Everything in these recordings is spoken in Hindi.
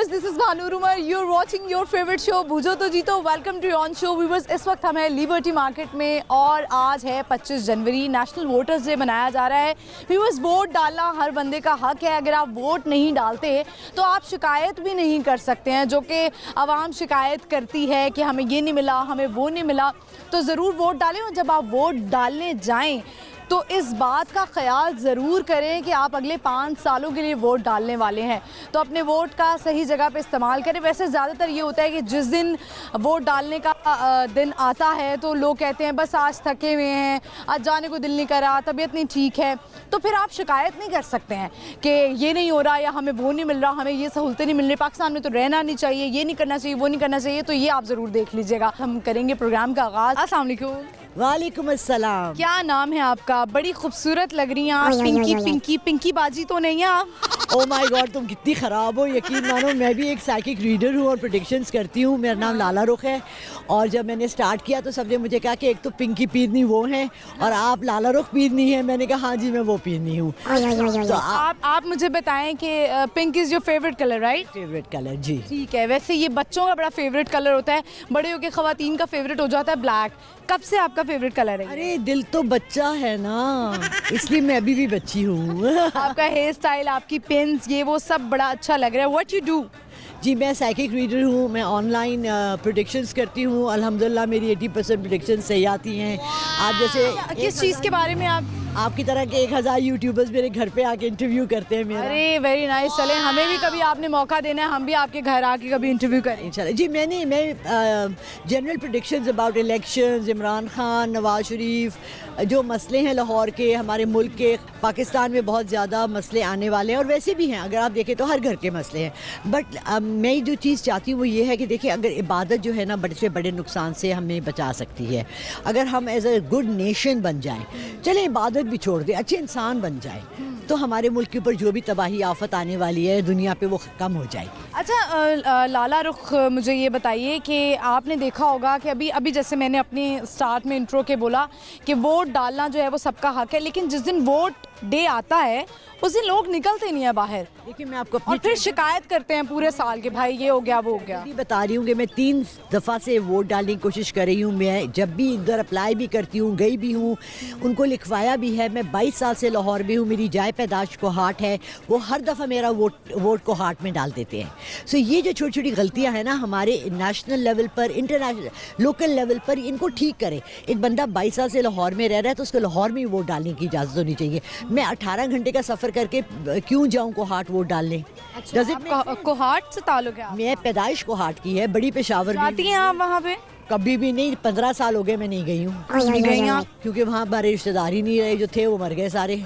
Viewers, this is Bhanu Umar, you are watching your favourite show Boojho To Jeeto. Welcome to on show viewers. इस वक्त हम हैं लिबर्टी मार्केट में और आज है 25 जनवरी, नेशनल वोटर्स डे मनाया जा रहा है। व्यूअर्स, वोट डालना हर बंदे का हक है। अगर आप वोट नहीं डालते तो आप शिकायत भी नहीं कर सकते हैं, जो कि आवाम शिकायत करती है कि हमें ये नहीं मिला, हमें वो नहीं मिला। तो ज़रूर वोट डालें और जब आप वोट डालने जाएँ तो इस बात का ख्याल ज़रूर करें कि आप अगले 5 सालों के लिए वोट डालने वाले हैं, तो अपने वोट का सही जगह पे इस्तेमाल करें। वैसे ज़्यादातर ये होता है कि जिस दिन वोट डालने का दिन आता है तो लोग कहते हैं बस आज थके हुए हैं, आज जाने को दिल नहीं कर रहा, तबीयत नहीं ठीक है, तो फिर आप शिकायत नहीं कर सकते हैं कि ये नहीं हो रहा या हमें वो नहीं मिल रहा, हमें ये सहूलतें नहीं मिल रही, पाकिस्तान में तो रहना नहीं चाहिए, ये नहीं करना चाहिए, वो नहीं करना चाहिए। तो ये आप ज़रूर देख लीजिएगा। हम करेंगे प्रोग्राम का आगाज़। अस्सलाम वालेकुम। वालेकुम अस्सलाम। क्या नाम है आपका? बड़ी खूबसूरत लग रही हैं आप। पिंकी बाजी तो नहीं है आप? ओह माय गॉड, तुम कितनी ख़राब हो। यकीन मानो, मैं भी एक साइकिक रीडर हूँ और प्रेडिक्शंस करती हूँ। मेरा नाम लाला रुख है और जब मैंने स्टार्ट किया तो सबने मुझे कहा कि एक तो पिंकी पीरनी वो हैं और आप लाला रुख पीरनी है। मैंने कहा हाँ जी, मैं वो पीरनी हूँ। तो आप मुझे बताएं कि pink is your favourite colour, right? Favourite colour, जी ठीक है। वैसे ये बच्चों का बड़ा फेवरेट कलर होता है, बड़े होकर ख़वातीन का फेवरेट हो जाता है ब्लैक। कब से आपका फेवरेट कलर है? अरे दिल तो बच्चा है ना, इसलिए मैं अभी भी बच्ची हूँ। आपका हेयर स्टाइल, आपकी पिन्स, ये वो सब बड़ा अच्छा लग रहा है। What you do? जी, मैं साइकिक रीडर हूँ। मैं ऑनलाइन प्रेडिक्शंस करती हूँ। अल्हम्दुलिल्लाह मेरी 80% प्रेडिक्शन सही आती हैं। आप जैसे किस चीज़ के बारे में? आपकी तरह के 1000 यूट्यूबर्स मेरे घर पे आके इंटरव्यू करते हैं मेरा। अरे वेरी नाइस। चलें, हमें भी कभी आपने मौका देना है, हम भी आपके घर आके कभी इंटरव्यू करें इंशाल्लाह। जी, मैं general predictions about elections, Imran Khan, Nawaz Sharif, जो मसले हैं लाहौर के, हमारे मुल्क के, पाकिस्तान में बहुत ज़्यादा मसले आने वाले हैं और वैसे भी हैं। अगर आप देखें तो हर घर के मसले हैं। बट मैं जो चीज़ चाहती हूँ वो ये है कि देखिए, अगर इबादत जो है ना बड़े से बड़े नुकसान से हमें बचा सकती है। अगर हम एज अ गुड नेशन बन जाएं, चलें इबादत भी छोड़ दें, अच्छे इंसान बन जाएं, तो हमारे मुल्क के ऊपर जो भी तबाही आफत आने वाली है दुनिया पे वो कम हो जाएगी। अच्छा लाला रुख, मुझे ये बताइए कि आपने देखा होगा कि अभी जैसे मैंने अपनी स्टार्ट में इंट्रो के बोला कि वोट डालना जो है वो सबका हक है, लेकिन जिस दिन वोट डे आता है उस दिन लोग निकलते नहीं है बाहर। देखिए, मैं आपको और फिर शिकायत करते हैं पूरे साल के, भाई ये हो गया वो हो गया। बता रही हूँ कि मैं 3 दफ़ा से वोट डालने की कोशिश कर रही हूँ। मैं जब भी इधर अप्लाई भी करती हूँ, गई भी हूँ, उनको लिखवाया भी है। मैं 22 साल से लाहौर में हूँ। मेरी जाए पैदाश को हाट है, वो हर दफ़ा मेरा वोट को हाट में डाल देते हैं। सो ये जो छोटी छोटी गलतियाँ हैं ना हमारे नेशनल लेवल पर, इंटरनेशनल, लोकल लेवल पर, इनको ठीक करें। एक बंदा 22 साल से लाहौर में रह रहा है तो उसको लाहौर में ही वोट डालने की इजाज़त होनी चाहिए। मैं 18 घंटे का सफ़र करके क्यों जाऊं कोहाट वोट डालने? अच्छा, कोहाट से ताल्लुक है? मैं पैदाइश कोहाट की है, बड़ी पेशावर जाती हैं आप वहाँ पे? कभी भी नहीं। 15 साल हो गए मैं नहीं गई हूँ। नहीं गई आप? क्योंकि वहाँ हमारे रिश्तेदार ही नहीं रहे, जो थे वो मर गए सारे।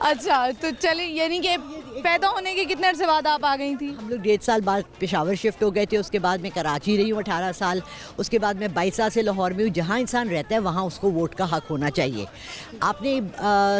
अच्छा, तो चले, यानी कि पैदा होने के कितने अरसे बाद आप आ गई थी? हम लोग 1.5 साल बाद पेशावर शिफ्ट हो गए थे। उसके बाद मैं कराची रही हूँ 18 साल। उसके बाद मैं 22 साल से लाहौर में हूँ। जहाँ इंसान रहता है वहाँ उसको वोट का हक होना चाहिए। आपने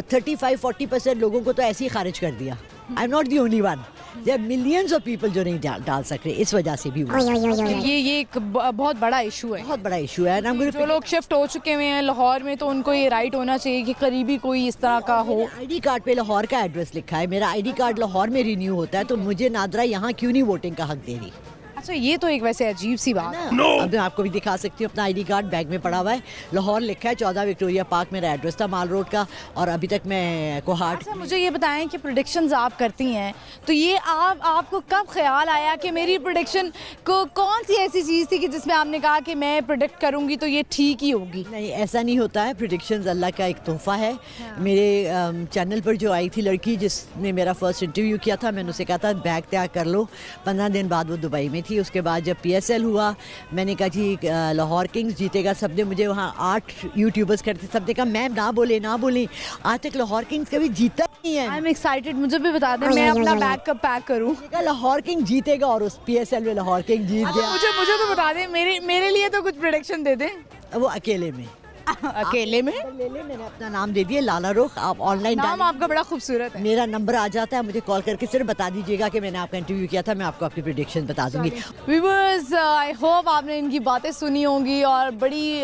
35-40% लोगों को तो ऐसे ही खारिज कर दिया। I am not the only one. There are millions of people जो नहीं डाल सकते, इस वजह से भी ये एक बहुत बड़ा इशू है। बहुत बड़ा इशू है ना। जो लोग शिफ्ट हो चुके हुए हैं लाहौर में तो उनको ये राइट होना चाहिए कि करीबी कोई इस तरह का हो। आईडी कार्ड पे लाहौर का एड्रेस लिखा है। मेरा आईडी कार्ड लाहौर में रिन्यू होता है, तो मुझे नादरा यहाँ क्यों नहीं वोटिंग का हक दे रही? अच्छा, ये तो एक वैसे अजीब सी बात है। अब मैं आपको भी दिखा सकती हूँ अपना आईडी कार्ड, बैग में पड़ा हुआ है। लाहौर लिखा है, 14 विक्टोरिया पार्क मेरा एड्रेस था माल रोड का, और अभी तक मैं कोहाट। अच्छा, मुझे ये बताएं कि प्रेडिक्शंस आप करती हैं तो ये आपको कब ख्याल आया कि मेरी प्रेडिक्शन को, कौन सी ऐसी चीज़ थी कि जिसमें आपने कहा कि मैं प्रेडिक्ट करूंगी तो ये ठीक ही होगी? नहीं, ऐसा नहीं होता है। प्रेडिक्शंस अल्लाह का एक तोहफा है। मेरे चैनल पर जो आई थी लड़की जिसने मेरा फर्स्ट इंटरव्यू किया था, मैंने उसे कहा था बैग तैयार कर लो। 15 दिन बाद वो दुबई में थी। उसके बाद जब PSL हुआ, मैंने कहा जी लाहौर किंग्स जीतेगा। सबने मुझे वहाँ 8 यूट्यूबर्स करते, सबने कहा मैम ना बोले। आज तक लाहौर किंग्स कभी जीता नहीं है। आई एम एक्साइटेड, मुझे भी बता दें, मैं अपना बैग कब पैक करूँ? लाहौर किंग जीतेगा और उस PSL में लाहौर किंग जीत गया। मुझे तो बता दें, मेरे लिए तो कुछ प्रेडिक्शन दे दें। वो अकेले में अकेले में? ले ले, मैंने अपना नाम दे दिया लाला रुख, आप ऑनलाइन नाम आपका बड़ा खूबसूरत है। मेरा नंबर आ जाता है, मुझे कॉल करके सिर्फ बता दीजिएगा कि मैंने आपका इंटरव्यू किया था, मैं आपको अपनी प्रेडिक्शन बता दूंगी। व्यूअर्स, आई होप आपने इनकी बातें सुनी होंगी और बड़ी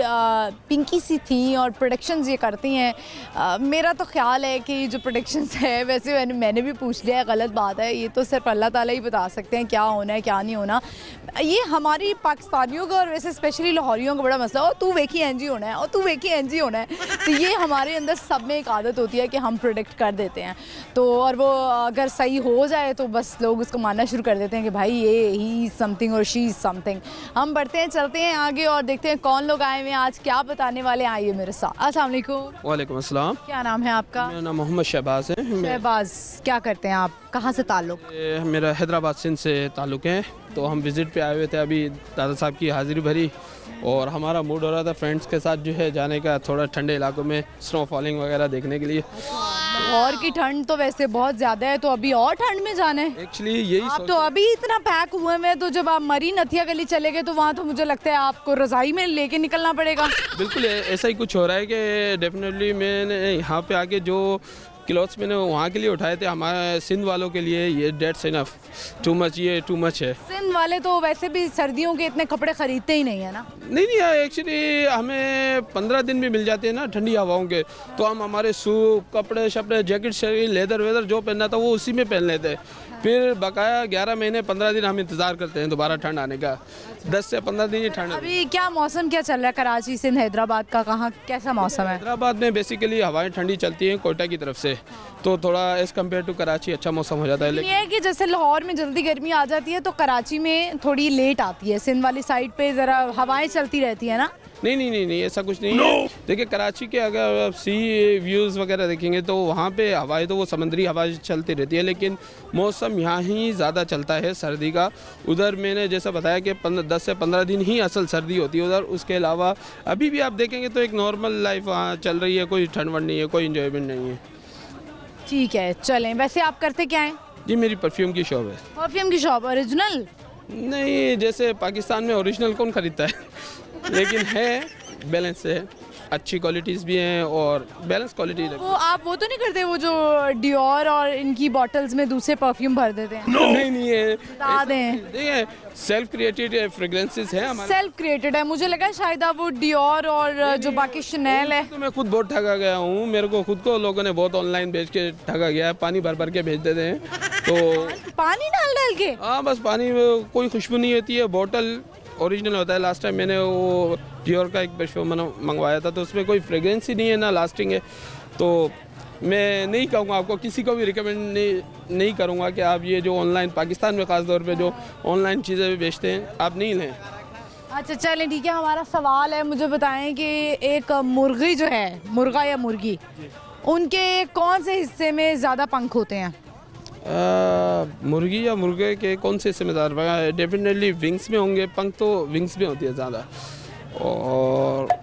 पिंकी सी थी और प्रोडिक्शंस ये करती हैं। मेरा तो ख्याल है कि जो प्रोडिक्शंस है, वैसे मैंने भी पूछ लिया है, गलत बात है, ये तो सिर्फ अल्लाह ताला ही बता सकते हैं क्या होना है क्या नहीं होना। ये हमारी पाकिस्तानियों का और वैसे स्पेशली लाहौरियों का बड़ा मसला, और तू वेखी एनजी होना है और तू वेखी एनजी होना है, तो ये हमारे अंदर सब में एक आदत होती है कि हम प्रोडिक्ट कर देते हैं। तो और वो अगर सही हो जाए तो बस लोग उसको मानना शुरू कर देते हैं कि भाई ये ही समथिंग और शी इज़ समथिंग। हम बढ़ते हैं, चलते हैं आगे और देखते हैं कौन लोग आए हुए हैं आज, क्या बताने वाले हैं। आइए मेरे साथ। अस्सलाम वालेकुम। वालेकुम अस्सलाम। क्या नाम है आपका? मेरा नाम मोहम्मद शहबाज है। शहबाज, क्या करते हैं आप, कहाँ से ताल्लुक़? मेरा हैदराबाद सिंध से ताल्लुक़ है। तो हम विज़िट पे आए हुए थे, अभी दादा साहब की हाज़िरी भरी और हमारा मूड हो रहा था फ्रेंड्स के साथ जो है जाने का, थोड़ा ठंडे इलाकों में स्नो फॉलिंग वगैरह देखने के लिए। और की ठंड तो वैसे बहुत ज़्यादा है, तो अभी और ठंड में जाना है। एक्चुअली यही आप तो अभी इतना पैक हुए हैं, तो जब आप मरी नथिया गली चले गए तो वहाँ तो मुझे लगता है आपको रज़ाई में लेके निकलना पड़ेगा। बिल्कुल ऐसा ही कुछ हो रहा है कि डेफिनेटली मैंने यहाँ पे आके जो क्लॉथ्स मैंने वहाँ के लिए उठाए थे, हमारे सिंध वालों के लिए ये डेट्स इनफ, टू मच, ये टू मच है। सिंध वाले तो वैसे भी सर्दियों के इतने कपड़े खरीदते ही नहीं है ना। नहीं एक्चुअली हमें 15 दिन भी मिल जाते हैं ना ठंडी हवाओं के, तो हम हमारे सूप कपड़े शपड़े जैकेट शरीर लेदर वेदर जो पहनना था वो उसी में पहन लेते हैं। फिर बकाया 11 महीने 15 दिन हम इंतज़ार करते हैं दोबारा ठंड आने का। 10 से 15 दिन ही ठंड। अभी क्या मौसम क्या चल रहा है कराची सिंध हैदराबाद का, कहाँ कैसा मौसम है? हैदराबाद में बेसिकली हवाएं ठंडी चलती हैं कोयटा की तरफ से, तो थोड़ा एज़ कम्पेयर टू कराची अच्छा मौसम हो जाता है। ये है कि जैसे लाहौर में जल्दी गर्मी आ जाती है तो कराची में थोड़ी लेट आती है, सिंध वाली साइड पे ज़रा हवाएं चलती रहती है ना। नहीं ऐसा कुछ नहीं है। देखिए कराची के अगर आप सी व्यूज़ वगैरह देखेंगे तो वहाँ पे हवाएं तो वो समुद्री हवाएं चलती रहती है, लेकिन मौसम यहाँ ही ज़्यादा चलता है सर्दी का। उधर मैंने जैसा बताया कि 10 से 15 दिन ही असल सर्दी होती है उधर। उसके अलावा अभी भी आप देखेंगे तो एक नॉर्मल लाइफ वहाँ चल रही है, कोई ठंड वंड नहीं है, कोई इन्जॉयमेंट नहीं है। ठीक है, चलें। वैसे आप करते क्या हैं? जी मेरी परफ्यूम की शॉप है। परफ्यूम की शॉप? ओरिजिनल? नहीं, जैसे पाकिस्तान में ओरिजिनल कौन खरीदता है लेकिन है, बैलेंस से है, अच्छी क्वालिटीज़ भी हैं और बैलेंस क्वालिटी। वो आप वो तो नहीं करते वो जो डियोर और इनकी बॉटल्स में दूसरे परफ्यूम भर देते हैं? नहीं है, बता दें। देखिए सेल्फ क्रिएटेड फ्रेग्रेंसेस हैं हमारे। सेल्फ क्रिएटेड है, मुझे लगा शायद आप वो डियोर और जो बाकी शनेल है। तो मैं खुद बहुत ठगा गया हूँ, मेरे को खुद को लोगों ने बहुत ऑनलाइन भेज के ठगा गया है, पानी भर के भेज देते हैं। तो पानी डाल के? हाँ बस पानी में कोई खुशबू नहीं होती है, बॉटल ओरिजिनल होता है। लास्ट टाइम मैंने वो डियोर का एक परफ्यूम मंगवाया था तो उसमें कोई फ्रेग्रेंस ही नहीं है, ना लास्टिंग है। तो मैं नहीं कहूँगा, आपको किसी को भी रिकमेंड नहीं करूँगा कि आप ये जो ऑनलाइन पाकिस्तान में ख़ास तौर पे जो ऑनलाइन चीज़ें बेचते हैं आप नहीं लें। अच्छा चलें, ठीक है। हमारा सवाल है, मुझे बताएं कि एक मुर्गी जो है, मुर्गा या मुर्गी, उनके कौन से हिस्से में ज़्यादा पंख होते हैं? मुर्गी या मुर्गे के कौन से हिस्से में ज़्यादा? डेफिनेटली विंग्स में होंगे पंख, तो विंग्स में होती है ज़्यादा, और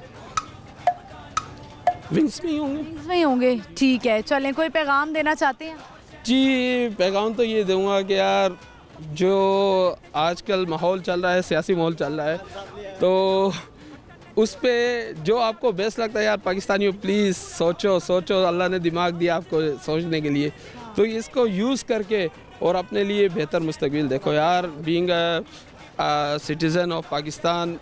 विंग्स में ही होंगे। विंग्स में ही होंगे, ठीक है। चलें, कोई पैगाम देना चाहते हैं? जी पैगाम तो ये दूंगा कि यार जो आजकल माहौल चल रहा है, सियासी माहौल चल रहा है, तो उस पे जो आपको बेस्ट लगता है यार पाकिस्तानियों, प्लीज़ सोचो, अल्लाह ने दिमाग दिया आपको सोचने के लिए, तो इसको यूज़ करके और अपने लिए बेहतर मुस्तकबिल देखो यार। Being a citizen of Pakistan,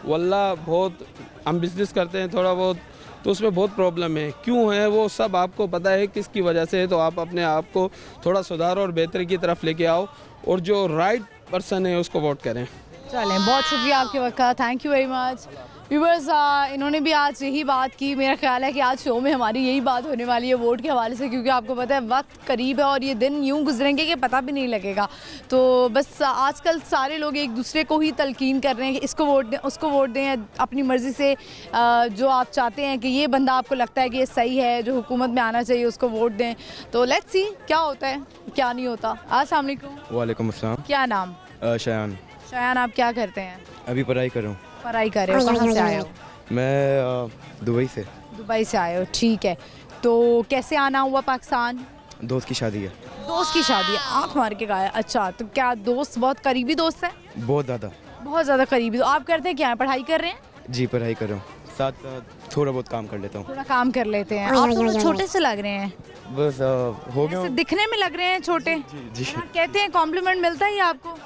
वल्लाह बहुत हम बिज़नेस करते हैं थोड़ा बहुत, तो उसमें बहुत प्रॉब्लम है। क्यों है वो सब आपको पता है किसकी वजह से है, तो आप अपने आप को थोड़ा सुधारो और बेहतरी की तरफ लेके आओ और जो राइट पर्सन है उसको वोट करें। चलें, बहुत शुक्रिया आपके वक्त का, thank you very much. Viewers, इन्होंने भी आज यही बात की। मेरा ख्याल है कि आज शो में हमारी यही बात होने वाली है वोट के हवाले से, क्योंकि आपको पता है वक्त करीब है और ये दिन यूं गुजरेंगे कि पता भी नहीं लगेगा। तो बस आजकल सारे लोग एक दूसरे को ही तलकीन कर रहे हैं कि इसको वोट दें, उसको वोट दें, अपनी मर्ज़ी से जो आप चाहते हैं कि ये बंदा आपको लगता है कि ये सही है, जो हुकूमत में आना चाहिए, उसको वोट दें। तो लेट्स सी क्या होता है क्या नहीं होता। अस्सलाम वालेकुम। वालेकुम अस्सलाम। क्या नाम? शयान। शयान, आप क्या करते हैं? अभी पढ़ाई कर रहा हूँ। पढ़ाई कर रहे हो? कहाँ से आए हो? मैं दुबई से। दुबई से आए हो, ठीक है। तो कैसे आना हुआ पाकिस्तान? दोस्त की शादी है। दोस्त की शादी है, आँख मार के गाया। अच्छा, तो क्या दोस्त बहुत करीबी दोस्त है? बहुत ज़्यादा। बहुत ज़्यादा करीबी। तो आप करते क्या हैं, पढ़ाई कर रहे हैं? जी पढ़ाई कर रहा हूँ, साथ साथ थोड़ा बहुत काम कर लेता हूँ। थोड़ा काम कर लेते हैं। आप तो छोटे से लग रहे हैं, बस हो गया ऐसे हूँ। दिखने में लग रहे हैं छोटे। जी हाँ, कहते हैं कॉम्प्लीमेंट मिलता है ये आपको,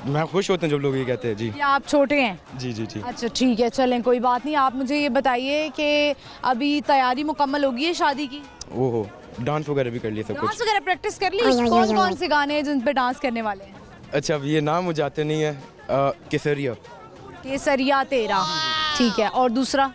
मैं खुश होता हूँ जब लोग ये कहते हैं। जी या आप छोटे हैं? जी जी जी। अच्छा ठीक है, चलें कोई बात नहीं। आप मुझे ये बताइए कि अभी तैयारी मुकम्मल होगी है शादी की? ओहो, डांस वगैरह भी कर लिया सब डांस कुछ। वगैरह प्रैक्टिस कर ली? कौन कौन से गाने हैं जिन पे डांस करने वाले हैं? अच्छा, अब ये नाम मुझे आते नहीं है। केसरिया। केसरिया तेरा, ठीक है। और दूसरा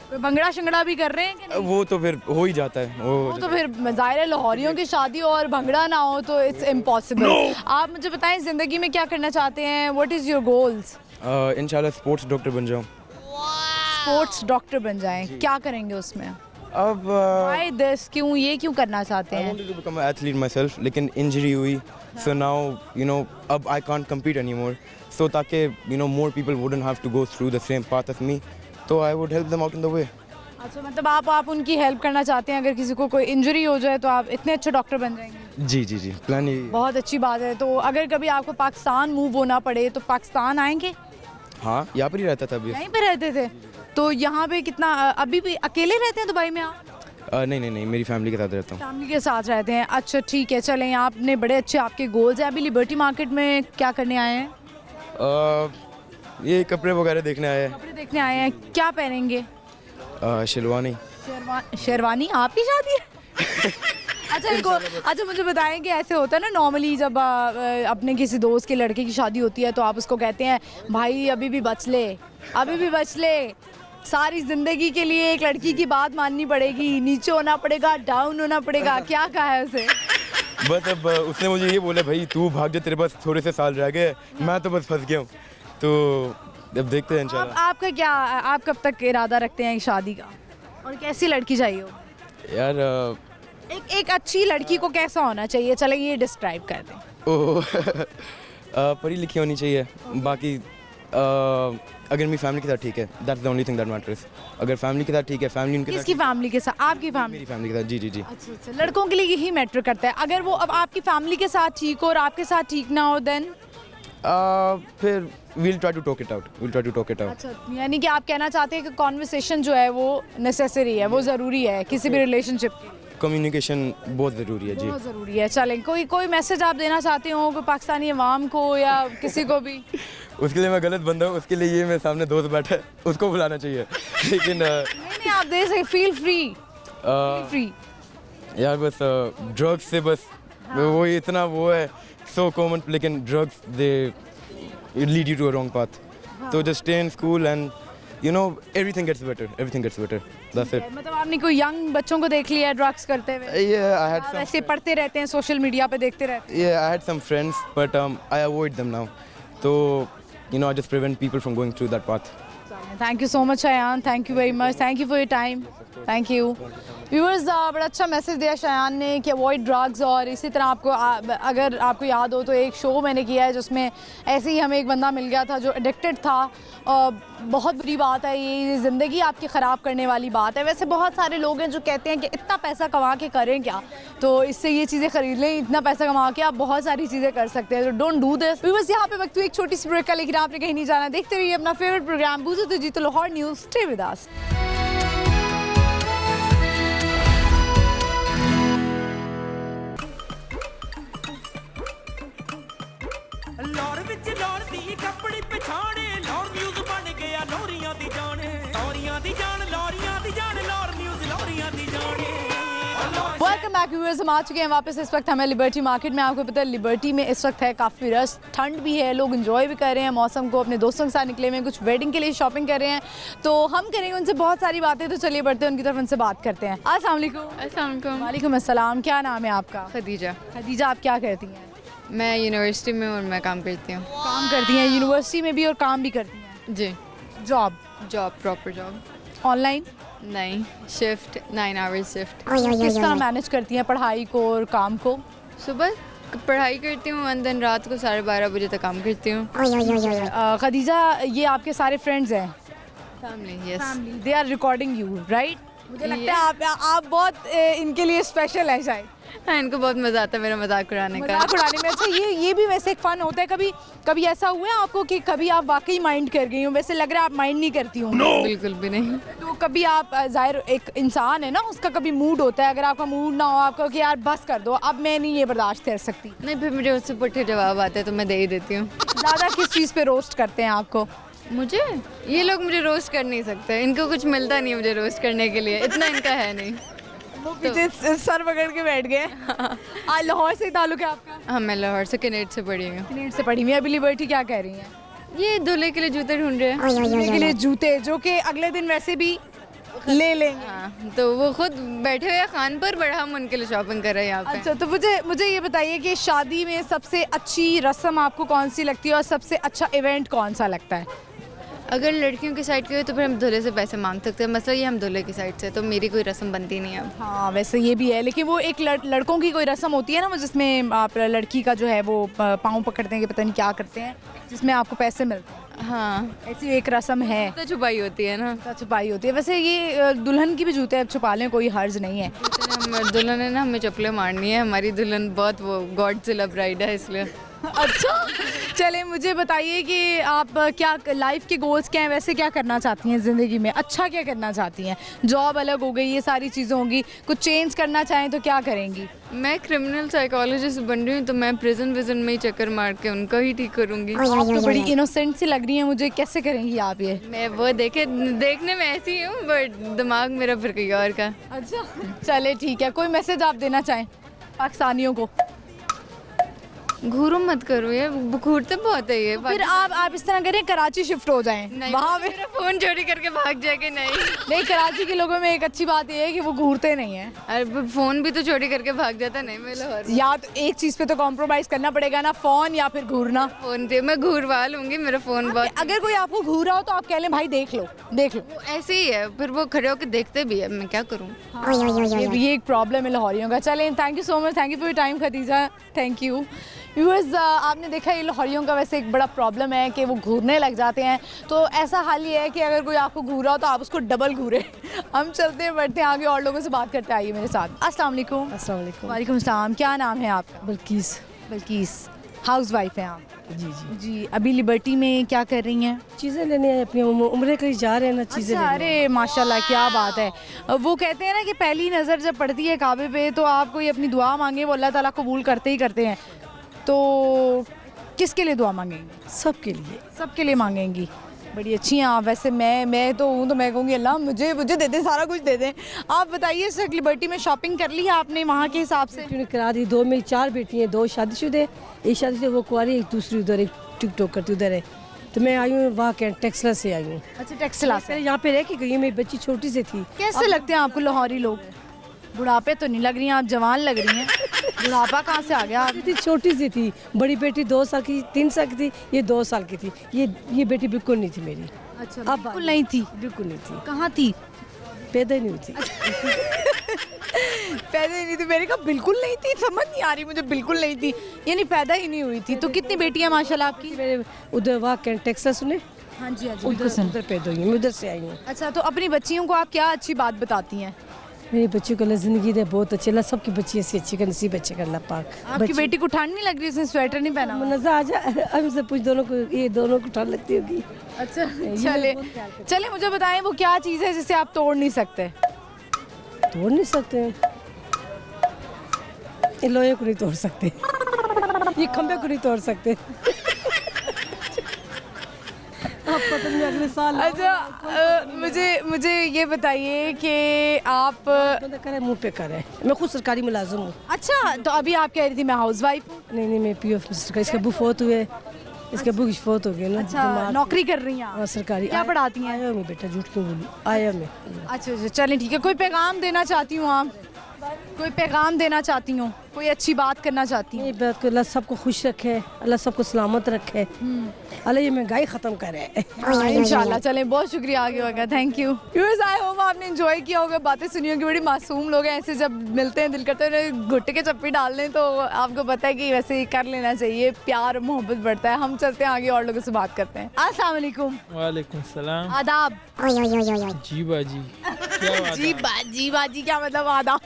कोई भंगड़ा शंगड़ा भी कर रहे हैं कि नहीं? वो तो फिर हो ही जाता है वो वो तो फिर ज़ाहिर है लाहौरियों की शादी और भंगड़ा ना हो तो इट्स इम्पॉसिबल। आप मुझे बताएं ज़िंदगी में क्या करना चाहते हैं? What is your goals? इंशाल्लाह स्पोर्ट्स डॉक्टर बन जाऊँ। स्पोर्ट्स डॉक्टर बन जाएं, क्या करेंगे उसमें? अब व्हाई दिस, क्यों ये क्यों करना चाहते I हैं? wanted to become an athlete myself, लेकिन इंजरी हुई, so now you know अब I can't compete anymore, so ताकि you know more people wouldn't have to go through the same path as me, तो I would help them out in the way. अच्छा, मतलब आप उनकी हेल्प करना चाहते हैं, अगर किसी को कोई इंजरी हो जाए तो आप इतने अच्छे डॉक्टर बन जाएंगे। जी जी जी, प्लान ही। बहुत अच्छी बात है। तो अगर कभी आपको पाकिस्तान मूव होना पड़े तो पाकिस्तान आएंगे? हाँ, यहाँ पर ही रहता था अभी। यहीं पे रहते थे तो यहाँ पे कितना, अभी भी अकेले रहते हैं दुबई में आप? नहीं नहीं नहीं, मेरी फैमिली के साथ रहता हूँ। फैमिली के साथ रहते हैं। अच्छा ठीक है, चलें। आपने बड़े अच्छे आपके गोल्स हैं। अभी लिबर्टी मार्केट में क्या करने आए हैं? ये कपड़े वगैरह देखने आए कपड़े देखने आए हैं। क्या पहनेंगे? हैं। शेरवानी। शेरवानी आपकी शादी है? अच्छा मुझे बताएं कि ऐसे होता है ना नॉर्मली जब अपने किसी दोस्त के लड़के की शादी होती है तो आप उसको कहते हैं भाई अभी भी बच ले, अभी भी बच ले, सारी जिंदगी के लिए एक लड़की की बात माननी पड़ेगी, नीचे होना पड़ेगा, डाउन होना पड़ेगा। क्या कहा है उसे? बस अब उसने मुझे ये बोला भाई तू भाग जा, तेरे पास थोड़े से साल रह गए, मैं तो बस फंस गया हूँ, तो अब देखते हैं इंशाल्लाह। आपका क्या, आप कब तक इरादा रखते हैं शादी का और कैसी लड़की चाहिए हो? यार एक अच्छी लड़की को कैसा होना चाहिए, चले ये डिस्क्राइब कर दें। ओह पढ़ी लिखी होनी चाहिए, बाकी अगर मेरी फैमिली के साथ ठीक है, that's the only thing that matters. अगर फैमिली के साथ ठीक है, फैमिली उनके साथ, किसकी फैमिली के साथ? आपकी फैमिली? मेरी फैमिली के साथ। जी जी जी। अच्छा, लड़कों के लिए यही मैटर करता है। अगर वो अब आपकी फैमिली के साथ ठीक हो और आपके साथ ठीक ना हो देन? फिर we'll try to talk it out। अच्छा, यानी कि आप कहना चाहते हैं कि कॉन्वर्सेशन जो है वो नेसेसरी है, वो ज़रूरी है किसी भी रिलेशनशिप के लिए? कम्युनिकेशन बहुत ज़रूरी है जी। बहुत ज़रूरी है। चलें, कोई मैसेज आप देना चाहते हो कोई पाकिस्तानी अवाम को या किसी को भी? उसके लिए मैं गलत बंदा हूँ, उसके लिए ये मेरे सामने दोस्त बैठा है, उसको बुलाना चाहिए। लेकिन नहीं आप दे सकते, फील फ्री। यार बस ड्रग्स से बस वो इतना वो है सो कॉमन, लेकिन drugs they lead you to a wrong path, तो just stay in school and you know everything gets better, that's it। मतलब आपने कोई यंग बच्चों को देख लिया ड्रग्स करते हुए? yeah I had some ऐसे पढ़ते रहते हैं, सोशल मीडिया पे देखते रहते हैं? yeah I had some friends but I avoid them now, so you know I just prevent people from going through that path। Thank you so much Shayan, thank you very much, thank you for your time, thank you. Viewers, बड़ा अच्छा मैसेज दिया शायान ने कि अवॉइड ड्रग्स। और इसी तरह आपको अगर आपको याद हो तो एक शो मैंने किया है जिसमें ऐसे ही हमें एक बंदा मिल गया था जो एडिक्टेड था। बहुत बुरी बात है ये, ज़िंदगी आपकी ख़राब करने वाली बात है। वैसे बहुत सारे लोग हैं जो कहते हैं कि इतना पैसा कमा के करें क्या, तो इससे ये चीज़ें ख़रीद लें, इतना पैसा कमा के आप बहुत सारी चीज़ें कर सकते हैं, तो डोंट डू दिस। व्यूअर्स, यहाँ पे वक्त एक छोटी सी ब्रेक का, लेकिन आपने कहीं नहीं जाना। देखते रहिए अपना favourite programme Boojho To Jeeto Lahore news. Stay with us. Lahore विच लाहौर दी कपड़ी पछाणे, लाहौर न्यूज़ बन गया लोरियां दी जान, लोरियां दी जान, लोरियां दी जान, लाहौर न्यूज़ लोरियां दी जान। वेलकम बैक व्यूअर्स, हम आ चुके हैं वापस। इस वक्त हमें लिबर्टी मार्केट में, आपको पता है लिबर्टी में इस वक्त है काफ़ी रश, ठंड भी है, लोग एंजॉय भी कर रहे हैं मौसम को, अपने दोस्तों के साथ निकले हुए हैं, कुछ वेडिंग के लिए शॉपिंग कर रहे हैं, तो हम करेंगे उनसे बहुत सारी बातें। तो चलिए बढ़ते हैं उनकी तरफ, उनसे बात करते हैं। अस्सलाम वालेकुम। वालेकुम अस्सलाम। क्या नाम है आपका? खदीजा। खदीजा, आप क्या करती हैं? मैं यूनिवर्सिटी में और मैं काम करती हूँ। काम करती हैं यूनिवर्सिटी में भी और काम भी करती हैं? जी। जॉब? Proper job. ऑनलाइन? नहीं, शिफ्ट 9 आवर्स शिफ्ट। किस तरह मैनेज करती हैं पढ़ाई को और काम को? सुबह पढ़ाई करती हूँ एंड देन रात को 12:30 बजे तक काम करती हूँ। खदीजा, ये आपके सारे फ्रेंड्स हैं? Family, yes. They are recording you, right? मुझे लगता है आप बहुत इनके लिए स्पेशल है शायद। हाँ, इनको बहुत मज़ा आता है मेरा मजाक उड़ाने का। मजाक उड़ाने में। अच्छा, ये भी वैसे एक फन होता है। कभी ऐसा हुआ है आपको कि कभी आप वाकई माइंड कर गई हो? वैसे लग रहा है आप माइंड नहीं करती हो। बिल्कुल भी नहीं। तो कभी आप जाहिर एक इंसान है ना, उसका कभी मूड होता है, अगर आपका मूड ना हो, आपको कि यार बस कर दो, अब मैं नहीं ये बर्दाश्त कर सकती। नहीं, फिर मुझे उससे पुट्ठे जवाब आते हैं तो मैं दे ही देती हूँ। ज़्यादा किस चीज़ पे रोस्ट करते हैं आपको? मुझे ये लोग मुझे रोस्ट कर नहीं सकते, इनको कुछ मिलता नहीं है मुझे रोस्ट करने के लिए, इतना इनका है नहीं। वो पीछे सर पकड़ के बैठ गए। आज लाहौर से ताल्लुक है आपका? हाँ, मैं लाहौर से कनेट से पढ़ी हूँ। कनेट से पढ़ी हुई। अभी लिबर्टी क्या कह रही हैं? ये दूल्हे के लिए जूते ढूंढ रहे हैं। दूल्हे के लिए जूते, जो कि अगले दिन वैसे भी ले लेंगे। हाँ, तो वो खुद बैठे हुए हैं खान पर, बड़ा हम उनके लिए शॉपिंग कर रहे हैं यहाँ पे। अच्छा, तो मुझे ये बताइए कि शादी में सबसे अच्छी रस्म आपको कौन सी लगती है और सबसे अच्छा इवेंट कौन सा लगता है? अगर लड़कियों की साइड के हो तो फिर हम दूल्हे से पैसे मांग सकते हैं, मसला ये हम दूल्हे की साइड से, तो मेरी कोई रस्म बनती नहीं है अब। हाँ, वैसे ये भी है, लेकिन वो एक लड़कों की कोई रस्म होती है ना, वो जिसमें आप लड़की का जो है वो पाँव पकड़ते हैं कि पता नहीं क्या करते हैं, जिसमें आपको पैसे मिलते हैं। हाँ, ऐसी एक रस्म है। तो छुपाई होती है ना। तो छुपाई होती है। वैसे ये दुल्हन की भी जूते अब छुपा लें, कोई हर्ज नहीं है। हम दुल्हन है ना, हमें चप्पलें मारनी है, हमारी दुल्हन बहुत वो गॉडजिला ब्राइड है इसलिए। अच्छा, चले मुझे बताइए कि आप क्या लाइफ के गोल्स क्या हैं? वैसे क्या करना चाहती हैं ज़िंदगी में? अच्छा क्या करना चाहती हैं? जॉब अलग हो गई, ये सारी चीज़ें होंगी, कुछ चेंज करना चाहें तो क्या करेंगी? मैं क्रिमिनल साइकोलॉजिस्ट बन रही हूँ, तो मैं प्रिजन विजन में ही चक्कर मार के उनका ही ठीक करूँगी। आप तो बड़ी इनोसेंट सी लग रही हैं मुझे, कैसे करेंगी आप ये? मैं वो देखने में ऐसी ही हूँ, बट दिमाग मेरा फिर कहीं और का। अच्छा, चले ठीक है। कोई मैसेज आप देना चाहें पाकिस्तानियों को? घूरो मत करो, ये घूरते बहुत है ये। फिर आप इस तरह करें, कराची शिफ्ट हो जाएं, नहीं, वहाँ पे मेरा फोन चोरी करके भाग जाएगा। नहीं, कराची के लोगों में एक अच्छी बात ये है कि वो घूरते नहीं हैं। अरे फोन भी तो चोरी करके भाग जाता। नहीं, मैं लाहौर या तो एक चीज़ पे तो कॉम्प्रोमाइज करना पड़ेगा ना, फोन या फिर घूरना। फोन पे मैं घूरवा लूंगी, मेरा फोन बहुत। अगर कोई आपको घूरा हो तो आप कह लें भाई देख लो। वो ऐसे ही है, फिर वो खड़े होकर देखते भी है, मैं क्या करूँ। ये एक प्रॉब्लम है लाहौरियों का। चलें, thank you so much, thank you for your time Khadija, thank you. Viewers, आपने देखा ये लाहौरियों का वैसे एक बड़ा प्रॉब्लम है कि वो घूरने लग जाते हैं। तो ऐसा हाल ये है कि अगर कोई आपको घूरा हो तो आप उसको डबल घूरे। हम चलते हैं, बढ़ते हैं आगे, और लोगों से बात करते आइए मेरे साथ। अस्सलाम वालेकुम। अस्सलाम वालेकुम। वालेकुम अस्सलाम। क्या नाम है आपका? बल्कीस। बल्कीस, हाउस वाइफ हैं आप? जी जी जी, अभी लिबर्टी में क्या कर रही हैं? चीज़ें लेने आए, अपनी उम्र के लिए जा रहे हैं ना, चीज़ें अच्छा, अरे माशाल्लाह, क्या बात है। वो कहते हैं ना कि पहली नज़र जब पड़ती है काबे पे तो आप कोई अपनी दुआ मांगे वो अल्लाह ताला कबूल करते ही करते हैं। तो किसके लिए दुआ मांगेंगी? सबके लिए। सबके लिए मांगेंगी। बड़ी अच्छी हैं आप। वैसे मैं तो हूँ, तो मैं कहूँगी अल्लाह मुझे दे दें, सारा कुछ दे दें। आप बताइए, इस वक्त लिबर्टी में शॉपिंग कर ली है आपने वहाँ के हिसाब से? बेटियों ने करा दी, दो में 4 बेटी हैं, 2 शादीशुदा, एक शादी से वो कुंवारी, एक दूसरी उधर, एक टिकटॉक करती उधर है। तो मैं आई हूँ वहाँ के टेक्सला से आई हूँ। अच्छा, टेक्सला से। यहाँ पे रह के गई, मेरी बच्ची छोटी सी थी। कैसे लगते हैं आपको लाहौरी लोग? बुढ़ापे तो नहीं लग रही हैं आप, जवान लग रही हैं। बुढ़ापा कहाँ से आ गया? थी छोटी सी थी, बड़ी बेटी 2 साल की, 3 साल की थी, ये 2 साल की थी। ये बेटी बिल्कुल नहीं थी मेरी। अच्छा, अब बिल्कुल नहीं थी? बिल्कुल नहीं थी, कहाँ थी? पैदा ही नहीं हुई थी। पैदा ही नहीं थी? मेरे कहा बिल्कुल नहीं थी, समझ नहीं आ रही मुझे, बिल्कुल नहीं थी यानी पैदा ही नहीं हुई थी। तो कितनी बेटियां माशाल्लाह आपकी? मेरे उधर वहाँ टेक्सास सुने, हाँ जी, हाँ जी, उधर पैदा हुई, मैं उधर से आई हूँ। अच्छा, तो अपनी बच्चियों को आप क्या अच्छी बात बताती हैं? मेरी बच्ची को ज़िंदगी दे बहुत अच्छी, अल्लाह सबकी बच्ची ऐसी अच्छी का नसीब अच्छे कर, अल्लाह पाक। आपकी बेटी को ठंड नहीं लग रही? उसने स्वेटर नहीं पहना? मज़ा आ जाए, हम से पूछ, दोनों को, ये दोनों को ठंड लगती होगी। अच्छा, चले मुझे बताएं वो क्या चीज़ है जिसे आप तोड़ नहीं सकते? तोड़ नहीं सकते, ये लोहे को नहीं तोड़ सकते, ये खंबे को नहीं तोड़ सकते। आप पता नहीं अगले साल। अच्छा, मुझे ये बताइए कि आप करे मुँह पे करे, मैं खुद सरकारी मुलाजिम हूँ। अच्छा, तो अभी आप कह रही थी मैं हाउस वाइफ हूँ? नहीं, मैं PO सरकारी, इसके अब्बू फोत हुए, इसके अब्बू की फोत हो गई ना। अच्छा, नौकरी कर रही हैं आप? सरकारी। क्या पढ़ाती हैं? आया मैं बेटा, झूठ क्यों बोली, आया मैं। अच्छा, चलें ठीक है। कोई पैगाम देना चाहती हूँ आप? कोई पैगाम देना चाहती हूँ? कोई अच्छी बात करना चाहती हैं? ये बात को अल्लाह सबको खुश रखे, अल्लाह सबको सलामत रखे, अल्लाह ये महंगाई ख़त्म करे। इंशाल्लाह। चलें, बहुत शुक्रिया आगे होगा, thank you. Viewers, I hope आपने एंजॉय किया होगा, बातें सुनी होगी। बड़ी मासूम लोग हैं, ऐसे जब मिलते हैं दिल करता है उन्हें घुट्टे के चप्पी डाल दें, तो आपको पता है कि वैसे ही कर लेना चाहिए, प्यार और मोहब्बत बढ़ता है। हम चलते हैं आगे और लोगों से बात करते हैं। अस्सलाम वालेकुम। वालेकुम सलाम। आदाब। जी बाजी, क्या बात है? जी बाजी क्या मतलब आदाब?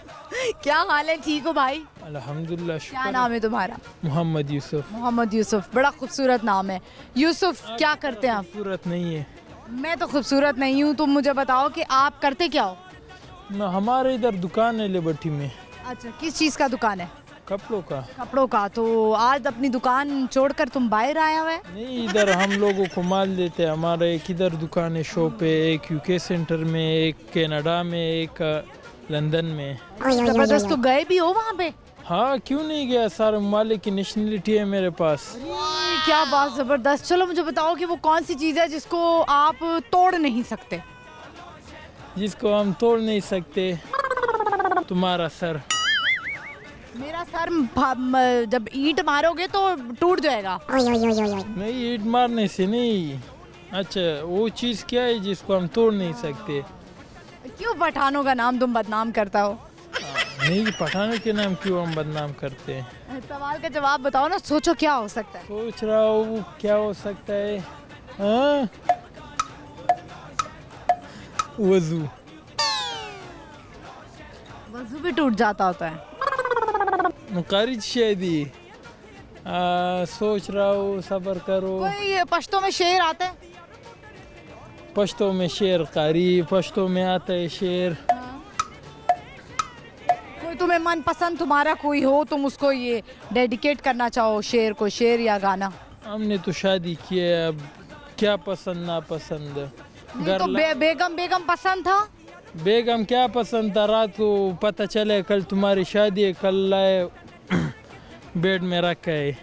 क्या हाल है? ठीक हो भाई? अल्हम्दुलिल्लाह, क्या शुक्र। नाम है तुम्हारा? मोहम्मद यूसुफ। मोहम्मद यूसुफ, बड़ा खूबसूरत नाम है। यूसुफ, क्या करते हैं आप? खूबसूरत नहीं है मैं तो खूबसूरत नहीं हूँ, तुम मुझे बताओ कि आप करते क्या हो? ना, हमारे इधर दुकान है लिबर्टी में, अच्छा, किस चीज़ का दुकान है? कपड़ों का। कपड़ों का। तो आज अपनी दुकान छोड़कर तुम बाहर आया हुआ है? नहीं, इधर हम लोगों को माल देते हैं। हमारा एक इधर दुकान है शॉप है, एक यूके सेंटर में, एक कनाडा में, एक लंदन में। जबरदस्त। तो गए भी हो वहाँ पे? हाँ, क्यों नहीं गया, सारे ममालिक की नेशनलिटी है मेरे पास। क्या बात, जबरदस्त। चलो मुझे बताओ कि वो कौन सी चीज़ है जिसको आप तोड़ नहीं सकते? जिसको हम तोड़ नहीं सकते, तुम्हारा सर। मेरा सर जब ईंट मारोगे तो टूट जाएगा। नहीं, ईंट मारने से नहीं। अच्छा, वो चीज़ क्या है जिसको हम तोड़ नहीं सकते? क्यों पठानों का नाम तुम बदनाम करता हो? नहीं, पठानों के नाम क्यों हम बदनाम करते हैं? सवाल का जवाब बताओ ना, सोचो क्या हो सकता है? सोच रहा हूँ क्या हो सकता है। हाँ, वजू। वजू भी टूट जाता होता है। मुकारिज शायदी। सोच रहा हूँ, सब्र करो। कोई पश्तो में शेर आता है? पश्तो में शेर कारी, पश्तो में आता है शेर। कोई तुम्हें मनपसंद तुम्हारा कोई हो, तुम उसको ये डेडिकेट करना चाहो शेर को, शेर या गाना? हमने तो शादी की है, अब क्या पसंद ना पसंद। नहीं तो बेगम पसंद था? बेगम क्या पसंद था, रात को पता चले कल तुम्हारी शादी है, कल लाए बेड में रखा है।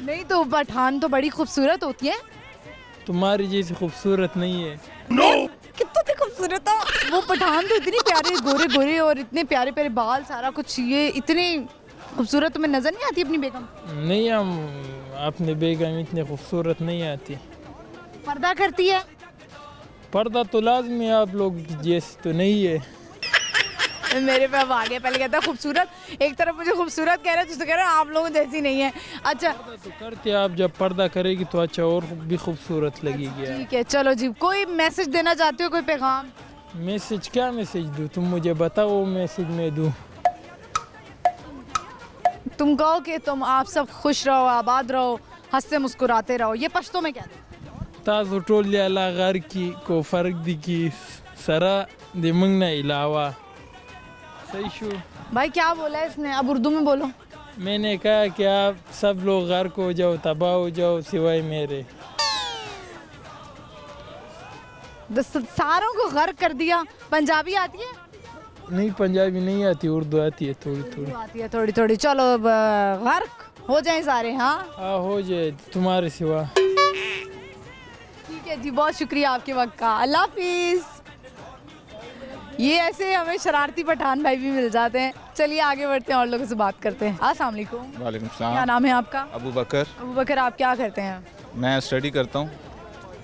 नहीं तो पठान तो बड़ी खूबसूरत होती है। तुम्हारी जैसी खूबसूरत नहीं है। कितना तो खूबसूरत हो वो पठान, तो इतनी प्यारे गोरे गोरे और इतने प्यारे प्यारे बाल, सारा कुछ, ये इतनी खूबसूरत तुम्हें नजर नहीं आती अपनी बेगम? नहीं, हम अपने बेगम इतने खूबसूरत नहीं आती। पर्दा करती है? पर्दा तो लाजमी है, आप लोग जैसे तो नहीं है। मेरे पे अब आ गया, पहले कहता खूबसूरत, एक तरफ मुझे खूबसूरत कह रहे हैं, दूसरे कह रहे हैं आप लोगों जैसी नहीं है। अच्छा तो करते, आप जब पर्दा करेगी तो अच्छा और भी खूबसूरत लगेगी। ठीक है, चलो जी, कोई मैसेज देना चाहते हो, कोई पैगाम? मैसेज क्या मैसेज दूँ, तुम मुझे बताओ, वो मैसेज मैं दूँ। तुम कहो कि तुम आप सब खुश रहो, आबाद रहो, हंसते मुस्कुराते रहो। ये पश्तो में क्या है? ताज़ो टोलिया ला घर की को फर्क दी की सरा दिमंगना इलावा। सही शू भाई क्या बोला है इसने? अब उर्दू में बोलो। मैंने कहा कि आप सब लोग घर को जाओ, तबाह हो जाओ सिवाय मेरे। सारों को गर्क कर दिया। पंजाबी आती है? नहीं, पंजाबी नहीं आती, उर्दू आती है थोड़ी थोड़ी। आती है थोड़ी थोड़ी। चलो अब गर्क हो जाए सारे। हाँ हो जाए तुम्हारे सिवा। ठीक है जी, बहुत शुक्रिया आपके वक्त का। अल्लाह हाफिज। ये ऐसे हमें शरारती पठान भाई भी मिल जाते हैं। चलिए आगे बढ़ते हैं और लोगों से बात करते हैं। अस्सलाम वालेकुम। वालेकुम क्या सलाम। नाम है आपका? अबू बकर। अबू बकर, आप क्या करते हैं? मैं स्टडी करता हूँ।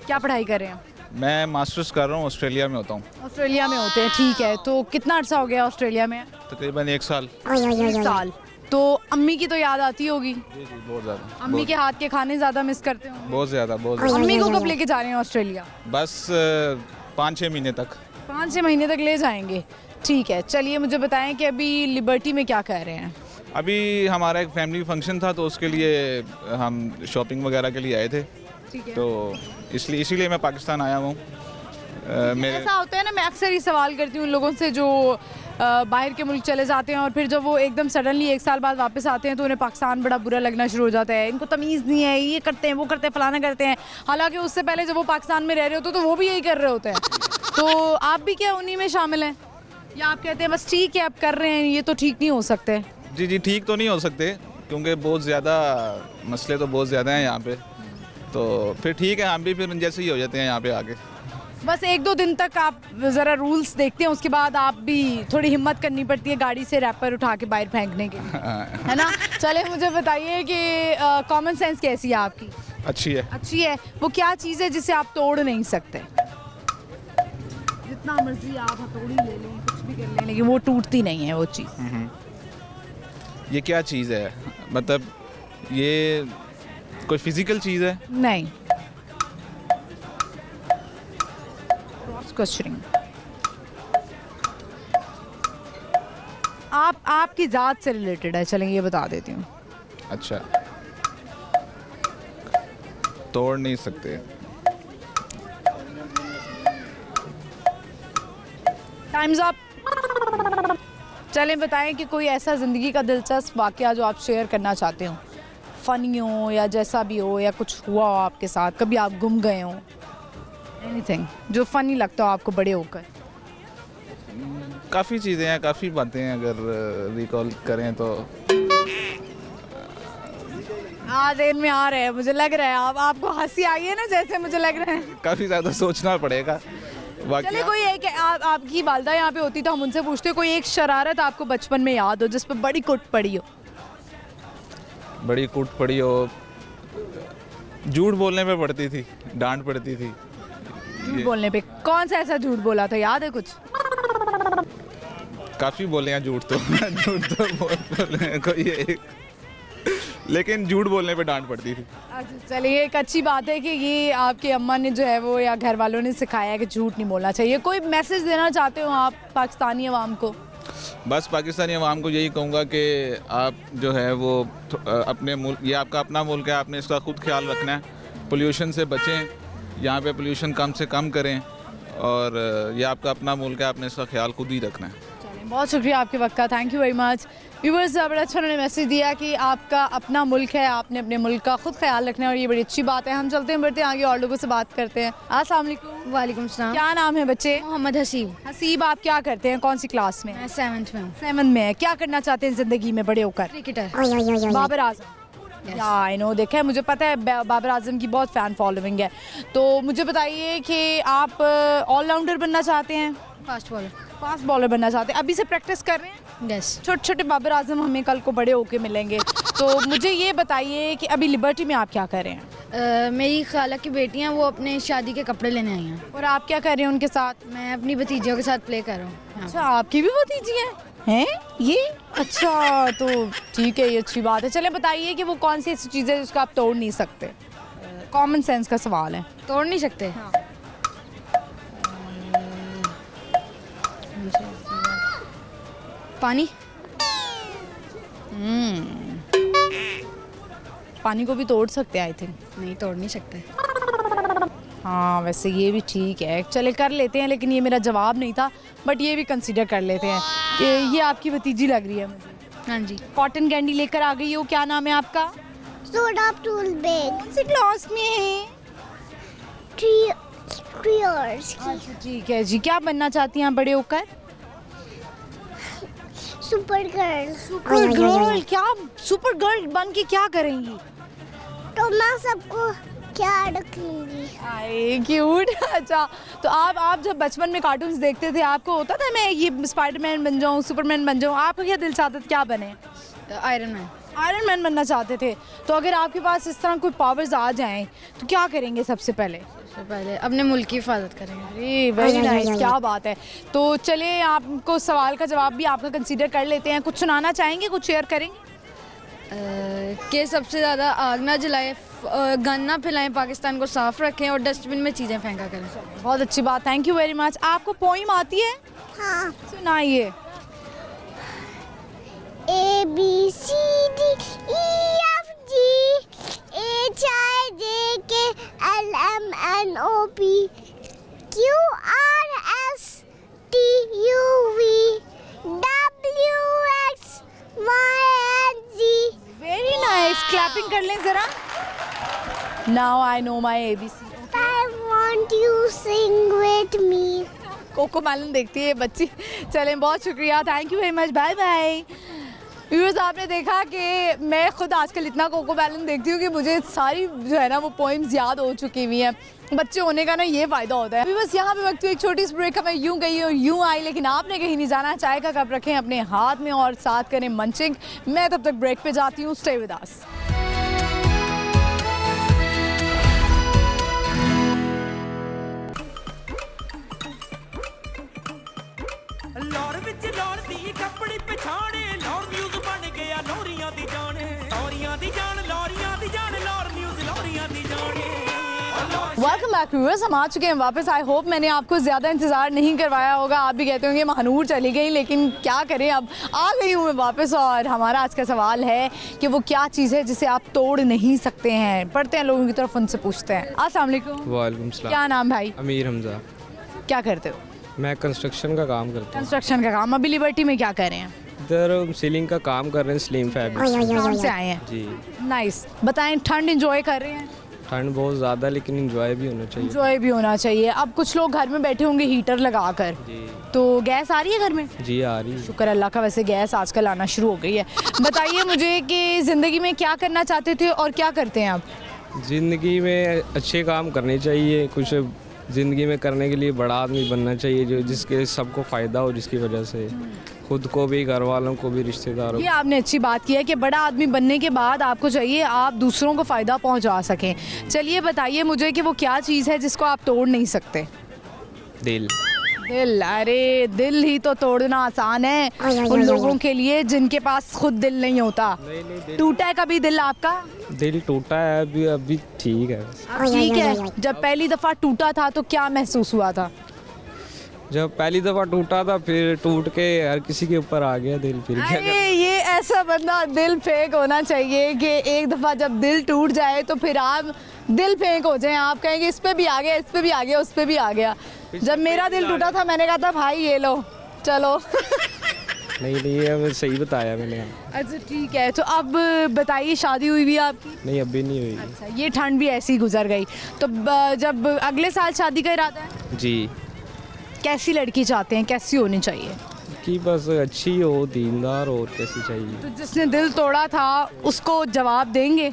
क्या पढ़ाई कर रहे हैं? मैं मास्टर्स कर रहा हूँ, ऑस्ट्रेलिया में होता हूँ। ऑस्ट्रेलिया में होते हैं, ठीक है। तो कितना अर्सा हो गया ऑस्ट्रेलिया में? तकरीबन 1 साल। 1 साल। तो अम्मी की तो याद आती होगी? जी जी, बहुत ज़्यादा। अम्मी के हाथ के खाने ज़्यादा मिस करते हो? बहुत ज़्यादा, बहुत ज़्यादा। अम्मी को कब लेके जा रहे हैं ऑस्ट्रेलिया? बस 5-6 महीने तक। 5-6 महीने तक ले जाएंगे, ठीक है। चलिए मुझे बताएं कि अभी लिबर्टी में क्या कर रहे हैं? अभी हमारा एक फैमिली फंक्शन था, तो उसके लिए हम शॉपिंग वगैरह के लिए आए थे, ठीक है। तो इसीलिए मैं पाकिस्तान आया हूँ। मेरे ऐसा होता है ना, मैं अक्सर ही सवाल करती हूँ लोगों से जो बाहर के मुल्क चले जाते हैं और फिर जब वो एकदम सडनली 1 साल बाद वापस आते हैं तो उन्हें पाकिस्तान बड़ा बुरा लगना शुरू हो जाता है। इनको तमीज़ नहीं है, ये करते हैं, वो करते हैं, फलाना करते हैं। हालांकि उससे पहले जब वो पाकिस्तान में रह रहे होते तो वो भी यही कर रहे होते हैं। तो आप भी क्या उन्हीं में शामिल हैं, या आप कहते हैं बस ठीक है आप कर रहे हैं, ये तो ठीक नहीं हो सकते? जी जी, ठीक तो नहीं हो सकते, क्योंकि बहुत ज़्यादा मसले तो बहुत ज़्यादा हैं यहाँ पे। तो फिर ठीक है, हम भी फिर जैसे ही हो जाते हैं यहाँ पे आके। बस 1-2 दिन तक आप ज़रा रूल्स देखते हैं, उसके बाद आप भी थोड़ी हिम्मत करनी पड़ती है गाड़ी से रैपर उठा के बाहर फेंकने के लिए, है ना? चले मुझे बताइए कि कॉमन सेंस कैसी है आपकी? अच्छी है। अच्छी है। वो क्या चीज़ है जिसे आप तोड़ नहीं सकते? जितना मर्जी आप हथौड़ी ले लें, कुछ भी कर लें, लेकिन वो टूटती नहीं है वो चीज़। ये क्या चीज़ है? मतलब ये कोई फिजिकल चीज़ है? नहीं। क्वेश्चनिंग। आपकी ज़ात से रिलेटेड है, चलेंगे ये बता देती हूँ। अच्छा, तोड़ नहीं सकते। Times up. चलें बताएं कि कोई ऐसा ज़िंदगी का दिलचस्प वाक़या जो आप शेयर करना चाहते हो, फ़नी हो या जैसा भी हो, या कुछ हुआ हो आपके साथ, कभी आप गुम गए हो, एनीथिंग जो फ़नी लगता हो आपको बड़े होकर। काफ़ी चीज़ें हैं, काफ़ी बातें हैं, अगर रिकॉल करें तो। देर में आ रहे हैं, मुझे लग रहा है आपको हंसी आई है ना, जैसे मुझे लग रहा है। काफ़ी ज़्यादा सोचना पड़ेगा। चलिए कोई एक आपकी वालदा यहाँ पे होती तो हम उनसे पूछते, कोई एक शरारत आपको बचपन में याद हो जिस पर बड़ी कुट पड़ी हो? बड़ी कूट पड़ी हो, झूठ बोलने पे पड़ती थी, डांट पड़ती थी। झूठ बोलने पे कौन सा ऐसा झूठ बोला था, याद है कुछ? काफ़ी बोले हैं झूठ तो झूठ तो बहुत बोले हैं, कोई एक, लेकिन झूठ बोलने पे डांट पड़ती थी। अच्छा चलिए, एक अच्छी बात है कि ये आपके अम्मा ने जो है वो या घर वालों ने सिखाया है कि झूठ नहीं बोलना चाहिए। कोई मैसेज देना चाहते हो आप पाकिस्तानी अवाम को? बस पाकिस्तानी अवाम को यही कहूँगा कि आप जो है वो अपने मुल्क, ये आपका अपना मुल्क है, आपने इसका खुद ख्याल रखना है। पोल्यूशन से बचें, यहाँ पे पोल्यूशन कम से कम करें, और ये आपका अपना मुल्क है, आपने इसका ख्याल खुद ही रखना है। बहुत शुक्रिया आपके वक्त का, thank you very much. Viewers बड़ा अच्छा उन्होंने मैसेज दिया कि आपका अपना मुल्क है, आपने अपने मुल्क का खुद ख्याल रखना है, और ये बड़ी अच्छी बात है। हम चलते हैं बढ़ते हैं आगे और लोगों से बात करते हैं। अस्सलाम वालेकुम। वालेकुम सलाम। क्या नाम है बच्चे? मोहम्मद हसीब। हसीब, आप क्या करते हैं, कौन सी क्लास में? मैं 7th में हूँ। 7th में है। क्या करना चाहते हैं ज़िंदगी में बड़े होकर? क्रिकेटर। बाबर आजम। या आई नो, देखा है, मुझे पता है बाबर आजम की बहुत फ़ैन फॉलोइंग है। तो मुझे बताइए कि आप ऑलराउंडर बनना चाहते हैं? फास्ट बॉलर बनना चाहते हैं, अभी से प्रैक्टिस कर रहे हैं? यस। छोटे छोटे बाबर आजम हमें कल को बड़े होके मिलेंगे। तो मुझे ये बताइए कि अभी लिबर्टी में आप क्या कर रहे हैं? मेरी खाला की बेटियाँ वो अपने शादी के कपड़े लेने आई हैं। और आप क्या कर रहे हैं उनके साथ? मैं अपनी भतीजियों के साथ प्ले कर रहा हूँ। अच्छा, आपकी भी भतीजी हैं ये? अच्छा, तो ठीक है, ये अच्छी बात है। चले बताइए कि वो कौन सी ऐसी चीज़ है जिसको आप तोड़ नहीं सकते? कॉमन सेंस का सवाल है। तोड़ नहीं सकते? हाँ। पानी। पानी को भी तोड़ सकते हैं आई थिंक। नहीं, तोड़ नहीं सकते। हाँ वैसे ये भी ठीक है, चले कर लेते हैं, लेकिन ये मेरा जवाब नहीं था, बट ये भी कंसीडर कर लेते हैं कि ये आपकी भतीजी लग रही है मुझे। हाँ जी। कॉटन कैंडी लेकर आ गई हो, क्या नाम है आपका? Soda tool bag. कौन सी क्लास में है? 3 इयर्स की। अच्छा ठीक है जी, क्या बनना चाहती हैं आप बड़े होकर? Super girl. Super girl? क्या सुपर गर्ल बन के क्या करेंगी? तो मैं सबको क्या रखूंगी। आए क्यूट। अच्छा, तो आप जब बचपन में कार्टून्स देखते थे, आपको होता था मैं ये स्पाइडरमैन बन जाऊँ, सुपरमैन बन जाऊँ, आपका क्या दिल चाहता था, क्या बने? Iron man. आयरन मैन बनना चाहते थे। तो अगर आपके पास इस तरह कोई पावर्स आ जाएं तो क्या करेंगे सबसे पहले? सबसे पहले अपने मुल्क की हिफाजत करेंगे। अरे वेरी नाइस, क्या बात है। तो चले आपको सवाल का जवाब भी आपका कंसीडर कर लेते हैं। कुछ सुनाना चाहेंगे, कुछ शेयर करेंगे? कि सबसे ज़्यादा आग ना जलाएं, गन ना फैलाएं, पाकिस्तान को साफ रखें और डस्टबिन में चीज़ें फेंका करें। बहुत अच्छी बात, थैंक यू वेरी मच। आपको पोइम आती है? हाँ। सुनाइए। ABCDEFG HIJK LMNOP QRSTUV WXYZ। Very nice, clapping कर लें जरा। Now I know my ABC। I want you sing with me। Cocomelon देखती है बच्ची। चलें, बहुत शुक्रिया, thank you very much, bye bye. Viewers आपने देखा कि मैं खुद आजकल इतना कोको मेलन देखती हूँ कि मुझे सारी जो है ना वो पोइम्स याद हो चुकी हुई हैं। बच्चे होने का ना ये फ़ायदा होता है। बस यहाँ पे वक्त एक छोटी सी ब्रेक, मैं यूँ गई और यूँ आई, लेकिन आपने कहीं नहीं जाना। चाय का कप रखें अपने हाथ में और साथ करें मंचिंग। मैं तब तक ब्रेक पे जाती हूँ। स्टे विद अस। ਲਾਹੌਰ ਵਿੱਚ ਲਾਹੌਰ ਦੀ ਕੱਪੜੀ ਪਛਾਣੇ ਲਾਹੌਰ ਨਿਊਜ਼ ਬਣ ਗਿਆ ਲੋਰੀਆਂ ਦੀ ਜਾਣ ਲੋਰੀਆਂ ਦੀ ਜਾਣ ਲੋਰੀਆਂ ਦੀ ਜਾਣ ਲਾਹੌਰ ਨਿਊਜ਼ ਲੋਰੀਆਂ ਦੀ ਜਾਣ वेलकम बैक व्यूअर्स, हम आ चुके हैं वापस। आई होप मैंने आपको ज़्यादा इंतज़ार नहीं करवाया होगा। आप भी कहते होंगे महानूर चली गई, लेकिन क्या करें, अब आ गई हूँ मैं वापस। और हमारा आज का सवाल है कि वो क्या चीज़ है जिसे आप तोड़ नहीं सकते हैं। पढ़ते हैं लोगों की तरफ, उनसे पूछते हैं। अस्सलाम वालेकुम। वालेकुम सलाम। क्या नाम भाई? अमीर हमजा। क्या करते हो? मैं कंस्ट्रक्शन का काम करता हूँ। कंस्ट्रक्शन का काम। अभी लिबर्टी में क्या कर रहे हैं? इधर सीलिंग का काम कर रहे हैं, स्लिम फैब्रिक कहाँ से आए हैं? जी। नाइस। बताएं, ठंड इंजॉय कर रहे हैं? ठंड बहुत ज़्यादा, लेकिन इंजॉय भी होना चाहिए। इंजॉय भी होना चाहिए। अब कुछ लोग घर में बैठे होंगे हीटर लगा कर, तो गैस आ रही है घर में? जी आ रही है। शुक्र अल्लाह का। वैसे गैस आजकल आना शुरू हो गई है। बताइए मुझे कि ज़िंदगी में क्या करना चाहते थे और क्या करते हैं आप? ज़िंदगी में अच्छे काम करने चाहिए, कुछ ज़िंदगी में करने के लिए बड़ा आदमी बनना चाहिए, जो जिसके सबको फ़ायदा हो, जिसकी वजह से खुद को भी, घर वालों को भी, रिश्तेदारों ये आपने अच्छी बात की है कि बड़ा आदमी बनने के बाद आपको चाहिए आप दूसरों को फ़ायदा पहुंचा सकें। चलिए बताइए मुझे कि वो क्या चीज़ है जिसको आप तोड़ नहीं सकते? दिल। दिल? अरे दिल ही तो तोड़ना आसान है उन लोगों के लिए जिनके पास खुद दिल नहीं होता। टूटा है कभी दिल आपका? दिल टूटा है, अभी ठीक है। ठीक है। जब पहली दफ़ा टूटा था तो क्या महसूस हुआ था? जब पहली दफ़ा टूटा था, फिर टूट के हर किसी के ऊपर आ गया दिल। फिर क्या अरे ये ऐसा बंदा दिल फेंक होना चाहिए कि एक दफ़ा जब दिल टूट जाए तो फिर आप दिल फेंक हो जाएं। आप कहेंगे इस पे भी आ गया, इस पे भी आ गया, उस पे भी आ गया। जब मेरा दिल टूटा था मैंने कहा था भाई ये लो चलो। नहीं ये सही बताया मैंने। अच्छा ठीक है। तो अब बताइए शादी हुई भी आपकी? नहीं अभी नहीं हुई। अच्छा, ये ठंड भी ऐसी गुजर गई। तो जब अगले साल शादी का इरादा है? जी। कैसी लड़की चाहते हैं, कैसी होनी चाहिए? कि बस अच्छी हो, दीनदार हो, और कैसी चाहिए। तो जिसने दिल तोड़ा था उसको जवाब देंगे?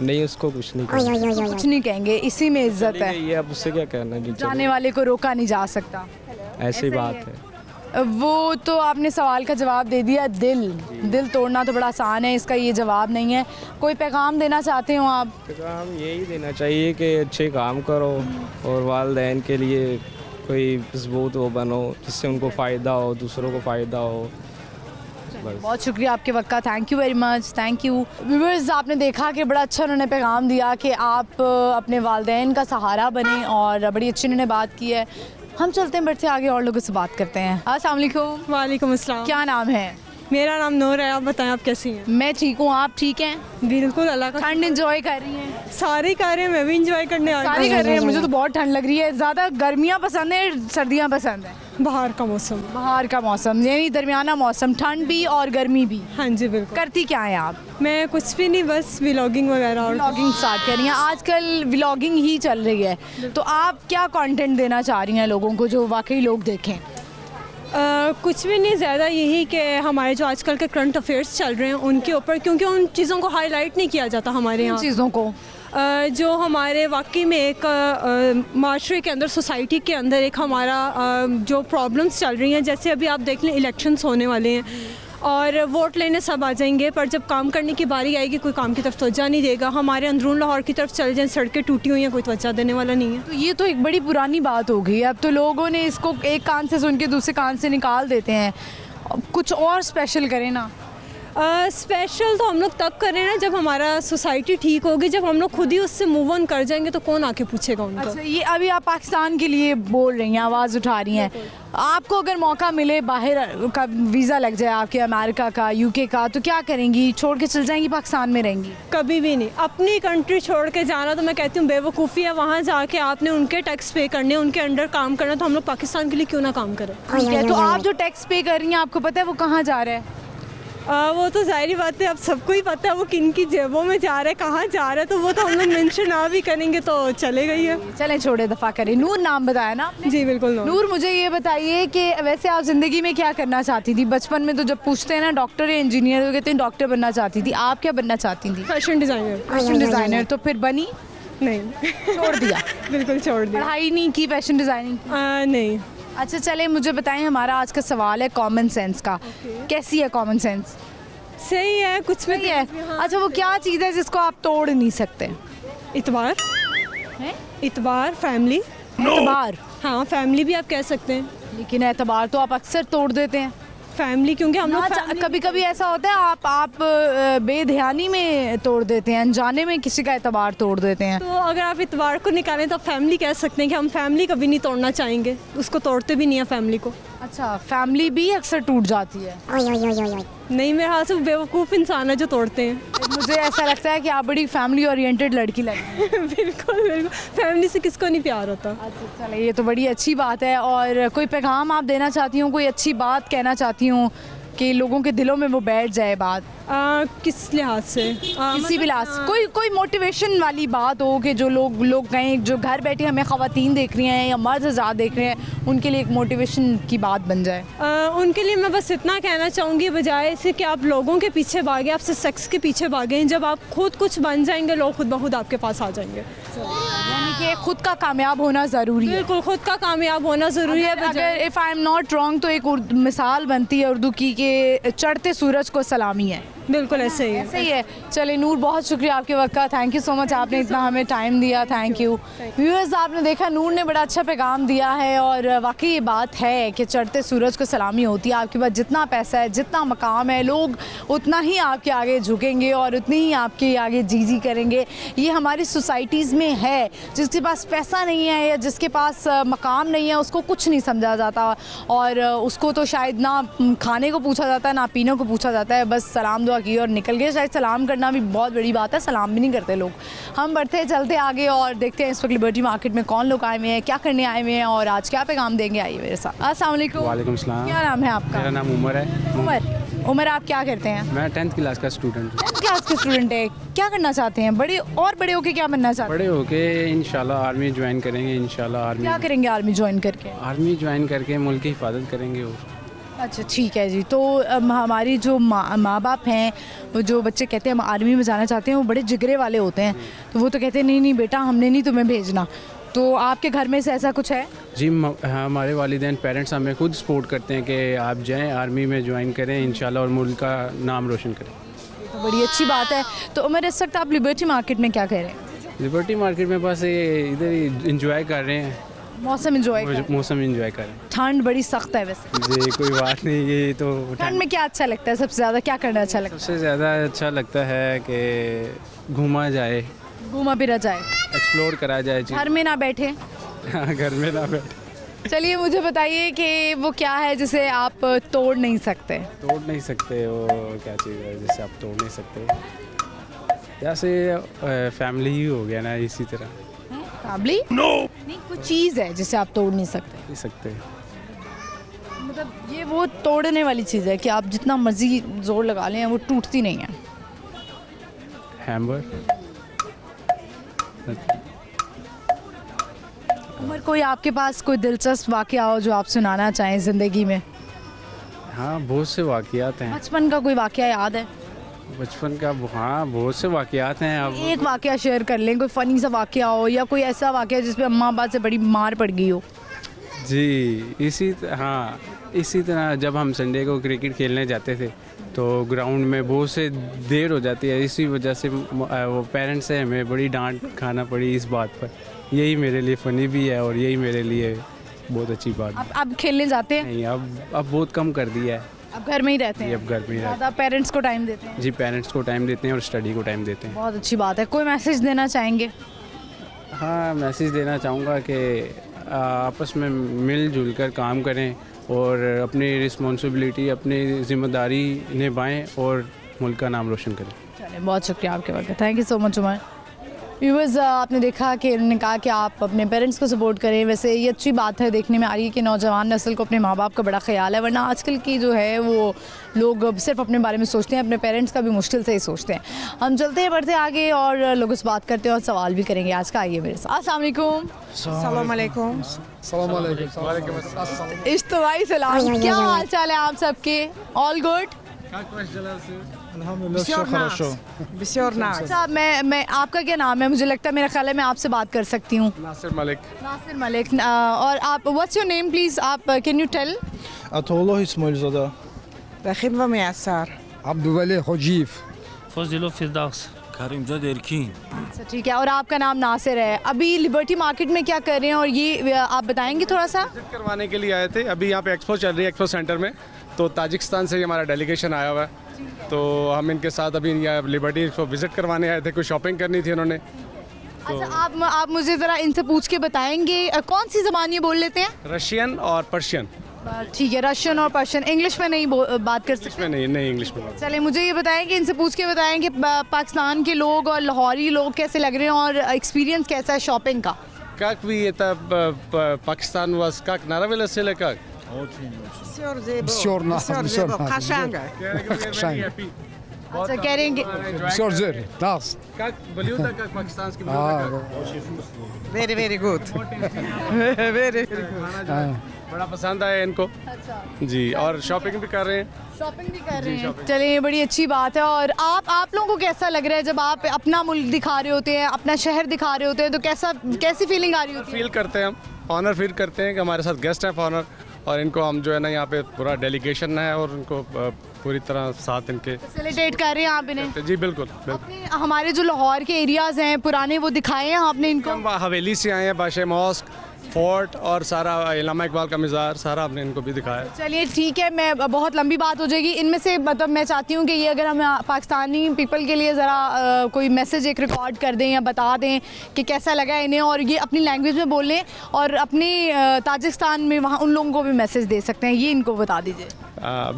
नहीं उसको कुछ नहीं कहना। कुछ नहीं कहेंगे, इसी में इज्जत है। ये अब उससे क्या कहना है, जाने वाले को रोका नहीं जा सकता। ऐसी बात है। वो तो आपने सवाल का जवाब दे दिया। दिल तोड़ना तो बड़ा आसान है, इसका ये जवाब नहीं है। कोई पैगाम देना चाहते हो आप? पैगाम यही देना चाहिए कि अच्छे काम करो और वालिदैन के लिए कोई मजबूत वो बनो, जिससे उनको फ़ायदा हो, दूसरों को फ़ायदा हो। बहुत शुक्रिया आपके वक्त का। Thank you very much. Thank you viewers. आपने देखा कि बड़ा अच्छा उन्होंने पैगाम दिया कि आप अपने वालिदैन का सहारा बने और बड़ी अच्छी उन्होंने बात की है। हम चलते हैं, बढ़ते आगे और लोगों से बात करते हैं। अस्सलाम वालेकुम। वालेकुम अस्सलाम। क्या नाम है? मेरा नाम नूर है। आप बताएं आप कैसी हैं? मैं ठीक हूँ, आप ठीक हैं? बिल्कुल अल्लाह का। ठंड एंजॉय कर रही हैं? सारे कर रहे हैं, मैं भी एंजॉय करने आ सारी कर रहे हैं। मुझे तो बहुत ठंड लग रही है। ज़्यादा गर्मियाँ पसंद है, सर्दियाँ पसंद है? बाहर का मौसम। बाहर का मौसम यानी दरमियाना मौसम, ठंड भी और गर्मी भी। हाँ जी बिल्कुल। करती क्या है आप? मैं कुछ भी नहीं, बस व्लॉगिंग वगैरह। और व्लॉगिंग स्टार्ट कर रही हैं? आजकल व्लॉगिंग ही चल रही है, तो आप क्या कंटेंट देना चाह रही हैं लोगों को जो वाकई लोग देखें? कुछ भी नहीं, ज़्यादा यही कि हमारे जो आजकल के करंट अफेयर्स चल रहे हैं उनके ऊपर, क्योंकि उन चीज़ों को हाईलाइट नहीं किया जाता हमारे यहाँ। चीज़ों को जो हमारे वाकई में एक माशरे के अंदर, सोसाइटी के अंदर एक हमारा जो प्रॉब्लम्स चल रही हैं, जैसे अभी आप देख लें इलेक्शंस होने वाले हैं और वोट लेने सब आ जाएंगे, पर जब काम करने की बारी आएगी कोई काम की तरफ तवज्जो नहीं देगा। हमारे अंदरून लाहौर की तरफ चल जाएं, सड़कें टूटी हुई हैं, कोई तवज्जो देने वाला नहीं है। तो ये तो एक बड़ी पुरानी बात हो गई है। अब तो लोगों ने इसको एक कान से सुन के दूसरे कान से निकाल देते हैं। कुछ और स्पेशल करें ना। स्पेशल तो हम लोग तब करें ना जब हमारा सोसाइटी ठीक होगी, जब हम लोग खुद ही उससे मूव ऑन कर जाएंगे तो कौन आके पूछेगा उनको। अच्छा, ये अभी आप पाकिस्तान के लिए बोल रही हैं, आवाज़ उठा रही हैं। आपको अगर मौका मिले, बाहर का वीज़ा लग जाए आपके, अमेरिका का, यूके का, तो क्या करेंगी? छोड़ के चल जाएंगी, पाकिस्तान में रहेंगी? कभी भी नहीं। अपनी कंट्री छोड़ के जाना तो मैं कहती हूँ बेवकूफ़ी है। वहाँ जाके आपने उनके टैक्स पे करने, उनके अंडर काम करना, तो हम लोग पाकिस्तान के लिए क्यों ना काम करें। ठीक है, तो आप जो टैक्स पे कर रही हैं आपको पता है वो कहाँ जा रहा है? वो तो जाहिर बात है, अब सबको ही पता है वो किन की जेबों में जा रहा है, कहाँ जा रहा है, तो वो तो हम लोग मेंशन ना भी करेंगे तो चलेगा ही है। चलें छोड़े, दफा करें। नूर नाम बताया ना आपने? जी बिल्कुल। नूर, मुझे ये बताइए कि वैसे आप ज़िंदगी में क्या करना चाहती थी? बचपन में तो जब पूछते हैं ना डॉक्टर या इंजीनियर, तो कहते हैं डॉक्टर बनना चाहती थी। आप क्या बनना चाहती थी? Fashion designer. Fashion designer. तो फिर बनी? नहीं, छोड़ दिया? बिल्कुल छोड़ दिया। पढ़ाई नहीं की फैशन डिज़ाइनिंग? नहीं। अच्छा चले, मुझे बताएं, हमारा आज का सवाल है कॉमन सेंस का। कैसी है कॉमन सेंस? सही है, कुछ में है। अच्छा, वो क्या चीज़ है जिसको आप तोड़ नहीं सकते? इतबार। इतबार, फैमिली। एतबार? हाँ, फैमिली भी आप कह सकते हैं। लेकिन एतबार तो आप अक्सर तोड़ देते हैं। फैमिली, क्योंकि हम लोग कभी कभी ऐसा होता है आप बेध्यानी में तोड़ देते हैं, अनजाने में किसी का एतबार तोड़ देते हैं। तो अगर आप इतबार को निकालें तो फैमिली कह सकते हैं कि हम फैमिली कभी नहीं तोड़ना चाहेंगे, उसको तोड़ते भी नहीं है फैमिली को। अच्छा, फैमिली भी अक्सर टूट जाती है? नहीं, मेरे हाथ से बेवकूफ़ इंसान है जो तोड़ते हैं। मुझे ऐसा लगता है कि आप बड़ी फैमिली ओरिएंटेड लड़की लगती है। बिल्कुल बिल्कुल, फैमिली से किसको नहीं प्यार होता। अच्छा चले, ये तो बड़ी अच्छी बात है। और कोई पैगाम आप देना चाहती हूँ, कोई अच्छी बात कहना चाहती हूँ कि लोगों के दिलों में वो बैठ जाए बात? किस लिहाज से? किसी भी लिहाज से कोई मोटिवेशन वाली बात हो कि जो लोग कहें, जो घर बैठे हमें ख़वातीन देख रही हैं या मर्द आज़ाद देख रहे हैं, उनके लिए एक मोटिवेशन की बात बन जाए। उनके लिए मैं बस इतना कहना चाहूँगी, बजाय इसे कि आप लोगों के पीछे भागें, आपसे सेक्स के पीछे भागें, जब आप खुद कुछ बन जाएंगे लोग खुद ब खुद आपके पास आ जाएंगे। यानी कि खुद का कामयाब होना ज़रूरी है। बिल्कुल, खुद का कामयाब होना ज़रूरी है। अगर if I am not wrong तो एक मिसाल बनती है उर्दू की कि चढ़ते सूरज को सलामी है। बिल्कुल ऐसे ही है। ऐसे ही है। चले नूर, बहुत शुक्रिया आपके वक्त का। थैंक यू सो मच, आपने इतना हमें टाइम दिया। Thank you. व्यूअर्स, आपने देखा नूर ने बड़ा अच्छा पैगाम दिया है और वाकई ये बात है कि चढ़ते सूरज को सलामी होती है। आपके पास जितना पैसा है, जितना मकाम है, लोग उतना ही आपके आगे झुकेंगे और उतनी ही आपके आगे जी करेंगे। ये हमारी सोसाइटीज़ में है। जिसके पास पैसा नहीं है या जिसके पास मकाम नहीं है, उसको कुछ नहीं समझा जाता और उसको तो शायद ना खाने को पूछा जाता है, ना पीने को पूछा जाता है। बस सलाम दुआ की और निकल गए। शायद सलाम करना भी बहुत बड़ी बात है, सलाम भी नहीं करते लोग। हम बढ़ते चलते आगे और देखते हैं इस वक्त लिबर्टी मार्केट में कौन लोग आए हुए हैं, क्या करने आए हुए हैं और आज क्या पैगाम देंगे। आइए मेरे साथ। अस्सलाम वालेकुम। वालेकुम सलाम। क्या नाम है आपका? मेरा नाम उमर है। उमर, आप क्या करते हैं? मैं 10th क्लास का स्टूडेंट हूँ। 10th क्लास के स्टूडेंट है। क्या करना चाहते हैं? बड़े होके क्या बनना चाहते हैं? बड़े होके इंशाल्लाह आर्मी ज्वाइन करेंगे। इंशाल्लाह आर्मी। क्या करेंगे आर्मी ज्वाइन करके? आर्मी ज्वाइन करके मुल्क की हिफाजत करेंगे। और अच्छा ठीक है जी। तो हमारी जो माँ बाप हैं, वो जो बच्चे कहते हैं हम आर्मी में जाना चाहते हैं, वो बड़े जिगरे वाले होते हैं। तो वो तो कहते हैं नहीं बेटा, हमने नहीं तुम्हें भेजना। तो आपके घर में से ऐसा कुछ है? जी, हमारे वालिदैन पेरेंट्स हमें खुद सपोर्ट करते हैं कि आप जाएं आर्मी में ज्वाइन करें इंशाल्लाह और मुल्क का नाम रोशन करें। तो बड़ी अच्छी बात है। तो उमर, इस वक्त आप लिबर्टी मार्केट में क्या कह रहे हैं? लिबर्टी मार्केट में बस ये इधर ही इंजॉय कर रहे हैं। मौसम इंजॉय कर रहे हैं? मौसम इंजॉय कर रहे हैं। ठंड बड़ी सख्त है वैसे। जी कोई बात नहीं। ये तो ठंड में क्या अच्छा लगता है? सबसे ज़्यादा क्या करना अच्छा लगता है? सबसे ज़्यादा अच्छा लगता है कि घूमा जाए, घूमा फिरा जाए, एक्सप्लोर करा जाए। घर में ना बैठे। हाँ, घर में ना बैठे। चलिए मुझे बताइए कि वो क्या है जिसे आप तोड़ नहीं सकते? तोड़ नहीं सकते वो क्या चीज़ है जिसे आप तोड़ नहीं सकते? जैसे फैमिली ही हो गया ना, इसी तरह। फैमिली? नहीं, कुछ चीज़ है जिसे आप तोड़ नहीं सकते। मतलब ये वो तोड़ने वाली चीज़ है कि आप जितना मर्जी जोर लगा लें वो टूटती नहीं है। हैमर। उमर, कोई आपके पास कोई दिलचस्प वाक़या हो जो आप सुनाना चाहें ज़िंदगी में? हाँ, बहुत से वाक़यात हैं। बचपन का कोई वाक़या याद है? बचपन का हाँ, बहुत से वाक़यात हैं। अब एक वाक़या शेयर कर लें, कोई फ़नी सा वाक़या हो या कोई ऐसा वाक़या जिस पे अम्मा अब्बा से बड़ी मार पड़ गई हो। जी, इसी तरह जब हम संडे को क्रिकेट खेलने जाते थे तो ग्राउंड में बहुत से देर हो जाती है। इसी वजह से वो पेरेंट्स से हमें बड़ी डांट खाना पड़ी इस बात पर। यही मेरे लिए फ़नी भी है और यही मेरे लिए बहुत अच्छी बात है। अब खेलने जाते हैं? नहीं, अब बहुत कम कर दिया है। अब घर में ही रहते हैं? अब घर में ही रहते हैं। पेरेंट्स को टाइम देते हैं? जी, पेरेंट्स को टाइम देते हैं और स्टडी को टाइम देते हैं। बहुत अच्छी बात है। कोई मैसेज देना चाहेंगे? हाँ, मैसेज देना चाहूँगा कि आपस में मिलजुल कर काम करें और अपनी रिस्पॉन्सिबिलिटी, अपनी ज़िम्मेदारी निभाएं और मुल्क का नाम रोशन करें। चलिए, बहुत शुक्रिया आपके वक्त। Thank you so much Umar. Viewers आपने देखा कि उन्होंने कहा कि आप अपने पेरेंट्स को सपोर्ट करें। वैसे ये अच्छी बात है, देखने में आ रही है कि नौजवान नस्ल को अपने माँ बाप का बड़ा ख्याल है, वरना आजकल की जो है वो लोग सिर्फ अपने बारे में सोचते हैं, अपने पेरेंट्स का भी मुश्किल से ही सोचते हैं। हम चलते हैं बढ़ते आगे और लोगों से बात करते हैं और सवाल भी करेंगे आज का। आइए मेरे साथ। अस्सलाम वालेकुम। सलाम अलैकुम। इज्तिमाई सलाम, क्या हाल चाल है आप सबके? All good? अच्छा, मैं आपका क्या नाम है? मुझे लगता है, मेरा ख्याल है मैं आपसे बात कर सकती हूँ। नासिर मलिक। नासिर मलिक। और आप, व्हाट्स योर नेम प्लीज? आप कैन यू टेल? अतोल्लाह इस्माइलज़ादा। रखीब व मियासार। अब्दुल हजीफ। फज़िलो फिरदौस। करीमजाद एरकीन। अच्छा ठीक है। और आपका नाम नासिर है। अभी लिबर्टी मार्केट में क्या कर रहे हैं और ये आप बताएंगे थोड़ा सा? विजिट करवाने के लिए आए थे। अभी यहाँ पे एक्सपो चल रही है, एक्सपो सेंटर में, तो ताजिकिस्तान से हमारा डेलीगेशन आया हुआ है, तो हम इनके साथ अभी यहाँ लिबर्टी को विज़िट करवाने आए थे। कुछ शॉपिंग करनी थी उन्होंने। अच्छा, आप मुझे ज़रा इनसे पूछ के बताएंगे कौन सी ज़बान ये बोल लेते हैं? रशियन और पर्शियन। ठीक है, रशियन और पर्शियन। इंग्लिश में नहीं बात कर सकते? नहीं इंग्लिश में। चलिए, मुझे ये बताएं कि इनसे पूछ के बताएं कि पाकिस्तान के लोग और लाहौरी लोग कैसे लग रहे हैं और एक्सपीरियंस कैसा है शॉपिंग का? Как вы это Пакистан у вас как нравилось или как? Все Хашанга. अच्छा, कह रहे हैं कि Как блюдо, как пакистанский блюдо? Very very good. Very good. बड़ा पसंद आया इनको। जी, और शॉपिंग भी कर रहे हैं। शॉपिंग भी कर रहे हैं। चलिए, ये बड़ी अच्छी बात है। और आप लोगों को कैसा लग रहा है जब आप अपना मुल्क दिखा रहे होते हैं, अपना शहर दिखा रहे होते हैं, तो कैसी फीलिंग आ रही होती है? फील करते हैं हम, ऑनर फील करते हैं कि हमारे साथ गेस्ट हैं ऑनर, और इनको हम जो है ना यहाँ पे पूरा डेलीगेशन है और उनको पूरी तरह साथ इनके फैसिलिटेट कर रहे हैं आप इन्हें? जी बिल्कुल। अपने हमारे जो लाहौर के एरियाज़ हैं पुराने, वो दिखाए हैं आपने इनको? हम हवेली से आए हैं, बादशाह मॉस्क, फोर्ट और सारा इलामा इकबाल का मज़ार, सारा आपने इनको भी दिखाया। चलिए ठीक है, मैं बहुत लंबी बात हो जाएगी। इनमें से मतलब मैं चाहती हूँ कि ये अगर हम पाकिस्तानी पीपल के लिए ज़रा कोई मैसेज एक रिकॉर्ड कर दें या बता दें कि कैसा लगा इन्हें, और ये अपनी लैंग्वेज में बोलें और अपने ताजिकिस्तान में वहाँ उन लोगों को भी मैसेज दे सकते हैं, ये इनको बता दीजिए।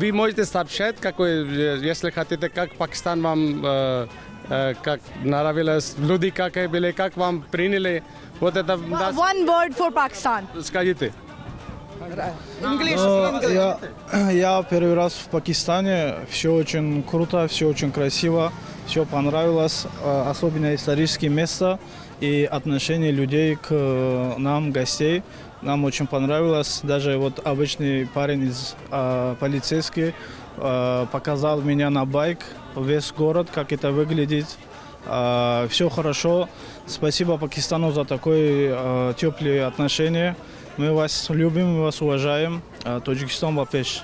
Вы можете сообщать, если хотите, как Пакистан вам как нравилось, люди как были, как вам приняли, вот это... One word for Pakistan. Скажите. Я первый раз в Пакистане. Все очень круто, все очень красиво, все понравилось, особенно исторические места и отношение людей к нам, гостей. Нам очень понравилось. Даже вот обычный парень из полицейский показал меня на байк, весь город, как это выглядит. Все хорошо. Спасибо Пакистану за такое теплые отношения. Мы вас любим, мы вас уважаем. Тоджикистан ва пеш.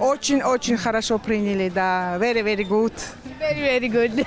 очень хорошо приняли, да. Very very good. Very good.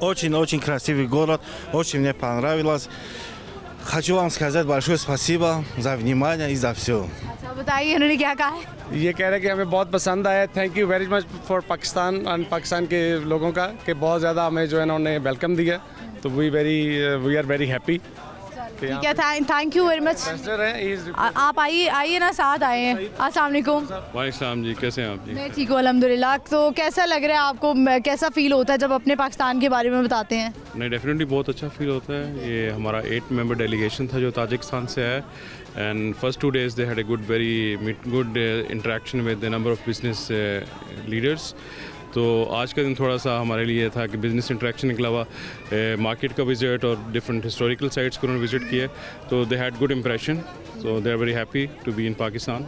Очень красивый город, очень мне понравилось. Хочу вам сказать большое спасибо за внимание и за все. अच्छा, बताइए इन्होंने क्या कहा है? ये कह रहे हैं कि हमें बहुत पसंद आया। Thank you very much for Pakistan and Pakistan के लोगों का, कि बहुत ज़्यादा हमें जो है ना उन्होंने वेलकम दिया, तो वी आर वेरी हैप्पी। ठीक है, थैंक यू वेरी मच। आप आइए ना, साथ आए हैं। अस्सलाम वालेकुम। वालेकुम जी, कैसे हैं आप जी? मैं ठीक हूँ अल्हम्दुलिल्लाह। तो कैसा लग रहा है आपको, कैसा फील होता है जब अपने पाकिस्तान के बारे में बताते हैं? नहीं, डेफिनेटली बहुत अच्छा फील होता है। ये हमारा 8 मेंबर डेलीगेशन था जो ताजिकिस्तान से है, and first 2 days they had a good interaction with the number of business leaders. तो आज का दिन थोड़ा सा हमारे लिए था कि बिज़नेस इंटरेक्शन के अलावा मार्केट का विजिट और डिफरेंट हिस्टोरिकल साइट्स को उन्होंने विजिट किया, तो they had good impression, so they are very happy to be in Pakistan.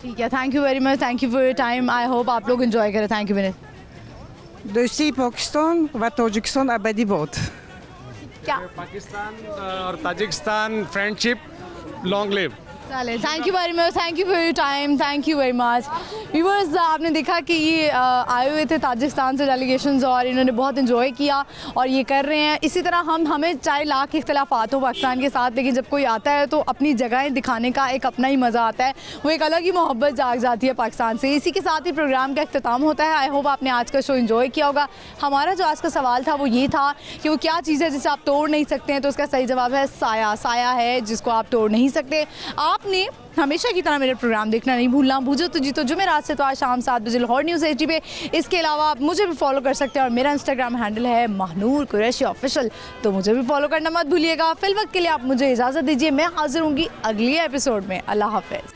ठीक है, thank you very much, thank you for your time. I hope आप लोग एंजॉय करें। Thank you Vineet. दोस्ती पाकिस्तान व ताजिकिस्तान अबदी बहुत। क्या पाकिस्तान और Tajikistan friendship long live. Thank you very much, thank you for your time, thank you very much. Viewers, आपने देखा कि ये आए हुए थे ताजिकिस्तान से डेलीगेशंस और इन्होंने बहुत इन्जॉय किया और ये कर रहे हैं। इसी तरह हमें चाहे लाख इख्तलाफात हो पाकिस्तान के साथ, लेकिन जब कोई आता है तो अपनी जगहें दिखाने का एक अपना ही मज़ा आता है, वो एक अलग ही मोहब्बत जाग जाती है पाकिस्तान से। इसी के साथ ही प्रोग्राम का अख्ताम होता है। आई होप आपने आज का शो इन्जॉय किया होगा। हमारा जो आज का सवाल था वो ये था कि वो क्या चीज़ है जिसे आप तोड़ नहीं सकते हैं, तो उसका सही जवाब है साया। साया है जिसको आप तोड़ नहीं सकते। आपने हमेशा की तरह मेरे प्रोग्राम देखना नहीं भूलना। बूझो तो जीतो जुमेरात से तो आज शाम 7 बजे लाहौर न्यूज़ HD पे। इसके अलावा आप मुझे भी फॉलो कर सकते हैं और मेरा इंस्टाग्राम हैंडल है महनूर कुरैशी ऑफिशियल, तो मुझे भी फॉलो करना मत भूलिएगा। फिल वक्त के लिए आप मुझे इजाज़त दीजिए, मैं हाजिर होंगी अगली एपिसोड में। अल्लाह हाफ़िज़।